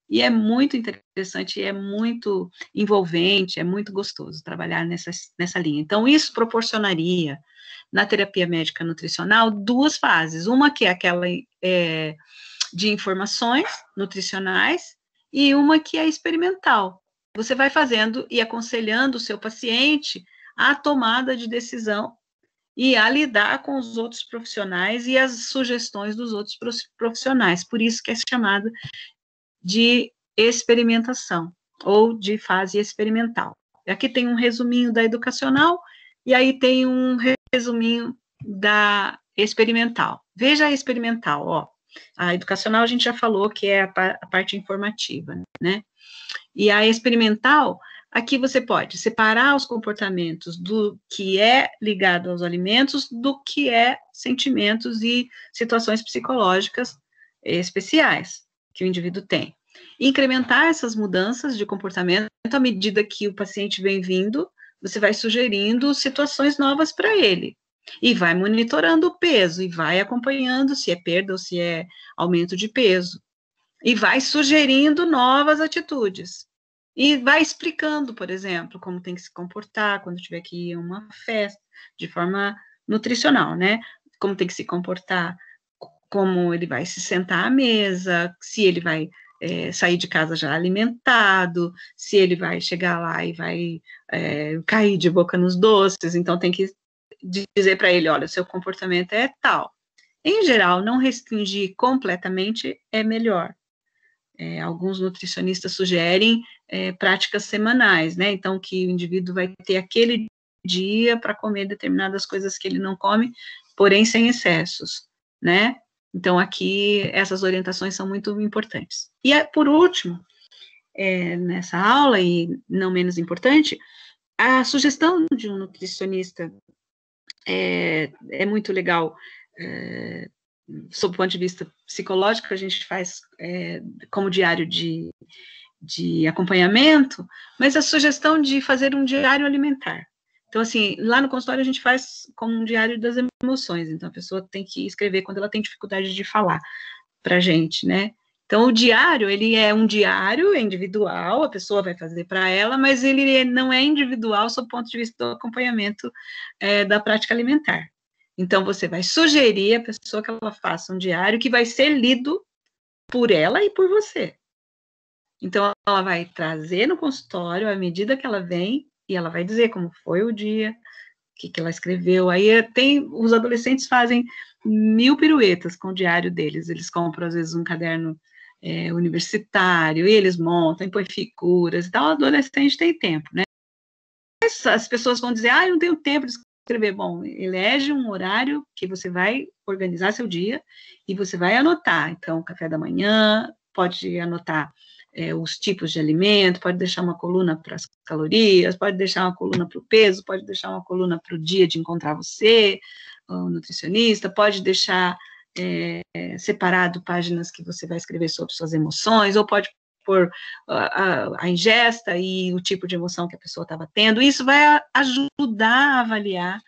E é muito interessante, é muito envolvente, é muito gostoso trabalhar nessa linha. Então, isso proporcionaria, na terapia médica nutricional, duas fases. Uma que é aquela de informações nutricionais, e uma que é experimental. Você vai fazendo e aconselhando o seu paciente à tomada de decisão e a lidar com os outros profissionais e as sugestões dos outros profissionais. Por isso que é chamado de experimentação, ou de fase experimental. Aqui tem um resuminho da educacional, e aí tem um resuminho da experimental. Veja a experimental, ó. A educacional a gente já falou que é a parte informativa, né? E a experimental, aqui você pode separar os comportamentos do que é ligado aos alimentos do que é sentimentos e situações psicológicas especiais que o indivíduo tem. Incrementar essas mudanças de comportamento à medida que o paciente vem vindo, você vai sugerindo situações novas para ele. E vai monitorando o peso, e vai acompanhando se é perda ou se é aumento de peso. E vai sugerindo novas atitudes. E vai explicando, por exemplo, como tem que se comportar quando tiver que ir a uma festa, de forma nutricional, né? Como tem que se comportar, como ele vai se sentar à mesa, se ele vai sair de casa já alimentado, se ele vai chegar lá e vai cair de boca nos doces, então tem que dizer para ele, olha, seu comportamento é tal. Em geral, não restringir completamente é melhor. Alguns nutricionistas sugerem práticas semanais, né? Então, que o indivíduo vai ter aquele dia para comer determinadas coisas que ele não come, porém sem excessos, né? Então, aqui, essas orientações são muito importantes. E, por último, nessa aula, e não menos importante, a sugestão de um nutricionista é muito legal, sob o ponto de vista psicológico, a gente faz como diário de acompanhamento, mas a sugestão de fazer um diário alimentar. Então, assim, lá no consultório a gente faz como um diário das emoções, então a pessoa tem que escrever quando ela tem dificuldade de falar para a gente, né? Então, o diário, ele é um diário individual, a pessoa vai fazer para ela, mas ele não é individual sob o ponto de vista do acompanhamento da prática alimentar. Então, você vai sugerir à pessoa que ela faça um diário que vai ser lido por ela e por você. Então, ela vai trazer no consultório à medida que ela vem, e ela vai dizer como foi o dia, o que ela escreveu. Aí os adolescentes fazem 1000 piruetas com o diário deles. Eles compram, às vezes, um caderno universitário, e eles montam, põem figuras e tal. O adolescente tem tempo, né? Mas as pessoas vão dizer, eu não tenho tempo de escrever. Bom, elege um horário que você vai organizar seu dia e você vai anotar. Então, café da manhã, pode anotar os tipos de alimento, pode deixar uma coluna para as calorias, pode deixar uma coluna para o peso, pode deixar uma coluna para o dia de encontrar você, o nutricionista, pode deixar separado páginas que você vai escrever sobre suas emoções, ou pode pôr a ingesta e o tipo de emoção que a pessoa estava tendo. Isso vai ajudar a avaliar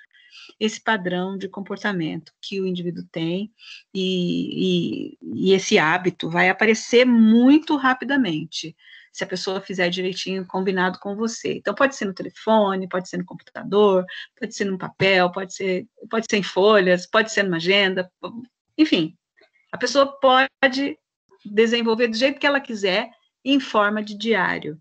esse padrão de comportamento que o indivíduo tem, e esse hábito vai aparecer muito rapidamente, se a pessoa fizer direitinho, combinado com você. Então, pode ser no telefone, pode ser no computador, pode ser num papel, pode ser em folhas, pode ser numa agenda, enfim, a pessoa pode desenvolver do jeito que ela quiser, em forma de diário.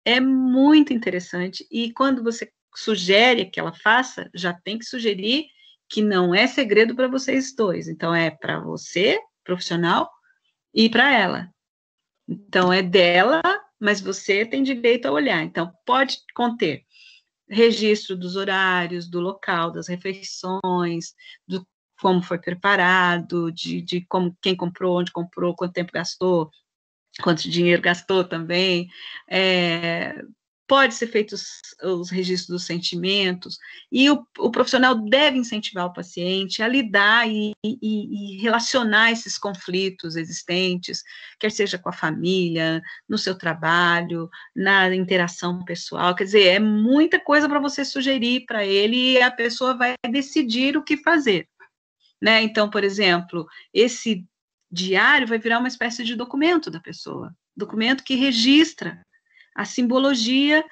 É muito interessante, e quando você sugere que ela faça, já tem que sugerir que não é segredo para vocês dois. Então, é para você, profissional, e para ela. Então, é dela, mas você tem direito a olhar. Então, pode conter registro dos horários, do local, das refeições, do como foi preparado, de como, quem comprou, onde comprou, quanto tempo gastou, quanto dinheiro gastou também. Pode ser feitos os registros dos sentimentos, e o profissional deve incentivar o paciente a lidar e relacionar esses conflitos existentes, quer seja com a família, no seu trabalho, na interação pessoal. Quer dizer, é muita coisa para você sugerir para ele, e a pessoa vai decidir o que fazer, né? Então, por exemplo, esse diário vai virar uma espécie de documento da pessoa, documento que registra a simbologia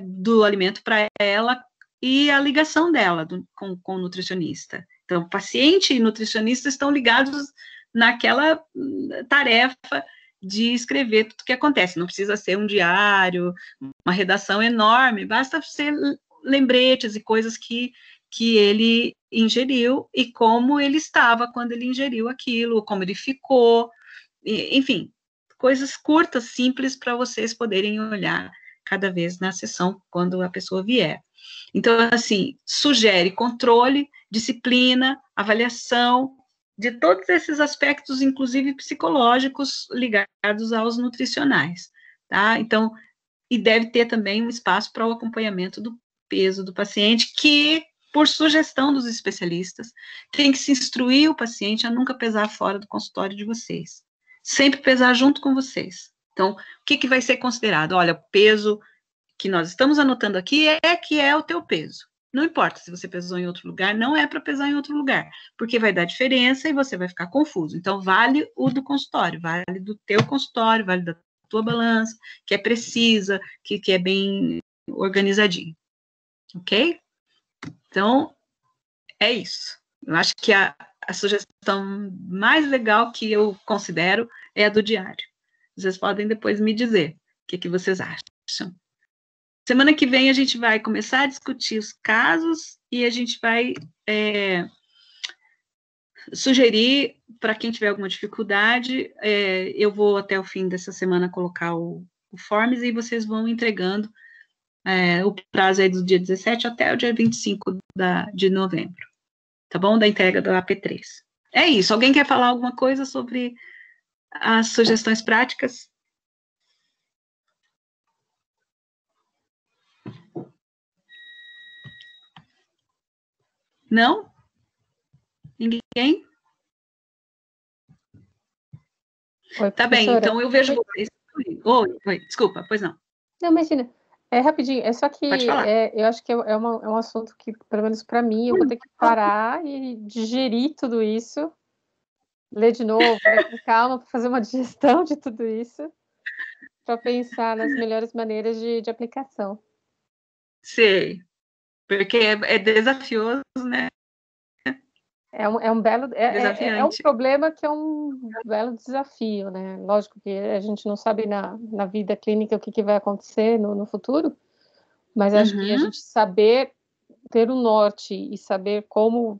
do alimento para ela e a ligação dela com o nutricionista. Então, paciente e nutricionista estão ligados naquela tarefa de escrever tudo o que acontece. Não precisa ser um diário, uma redação enorme, basta ser lembretes e coisas que ele ingeriu e como ele estava quando ele ingeriu aquilo, como ele ficou, enfim, coisas curtas, simples, para vocês poderem olhar cada vez na sessão, quando a pessoa vier. Então, assim, sugere controle, disciplina, avaliação, de todos esses aspectos, inclusive psicológicos, ligados aos nutricionais, tá? Então, e deve ter também um espaço para o acompanhamento do peso do paciente, que, por sugestão dos especialistas, tem que se instruir o paciente a nunca pesar fora do consultório de vocês. Sempre pesar junto com vocês. Então, o que vai ser considerado? Olha, o peso que nós estamos anotando aqui é o teu peso. Não importa se você pesou em outro lugar, não é para pesar em outro lugar, porque vai dar diferença e você vai ficar confuso. Então, vale o do consultório, vale do teu consultório, vale da tua balança, que é precisa, que é bem organizadinho. Ok? Então, é isso. Eu acho que a sugestão mais legal que eu considero é a do diário. Vocês podem depois me dizer o que vocês acham. Semana que vem a gente vai começar a discutir os casos e a gente vai sugerir, para quem tiver alguma dificuldade, eu vou até o fim dessa semana colocar o Forms e vocês vão entregando. O prazo é do dia 17 até o dia 25 de novembro, tá bom? Da entrega do AP3. é isso. Alguém quer falar alguma coisa sobre as sugestões práticas? Não? Ninguém? Oi, tá bem, professora. então eu vejo vocês. Oi, desculpa, pois não. Não, imagina. É rapidinho, é só que Pode falar. eu acho que é um assunto que, pelo menos para mim, eu vou ter que parar e digerir tudo isso, ler de novo, ler com calma, para fazer uma digestão de tudo isso, para pensar nas melhores maneiras de aplicação. Sei, porque é desafioso, né? É um belo, é um Desafiante. problema que é um belo desafio, né? Lógico que a gente não sabe na vida clínica o que vai acontecer no futuro, mas acho que a gente saber ter o norte e saber como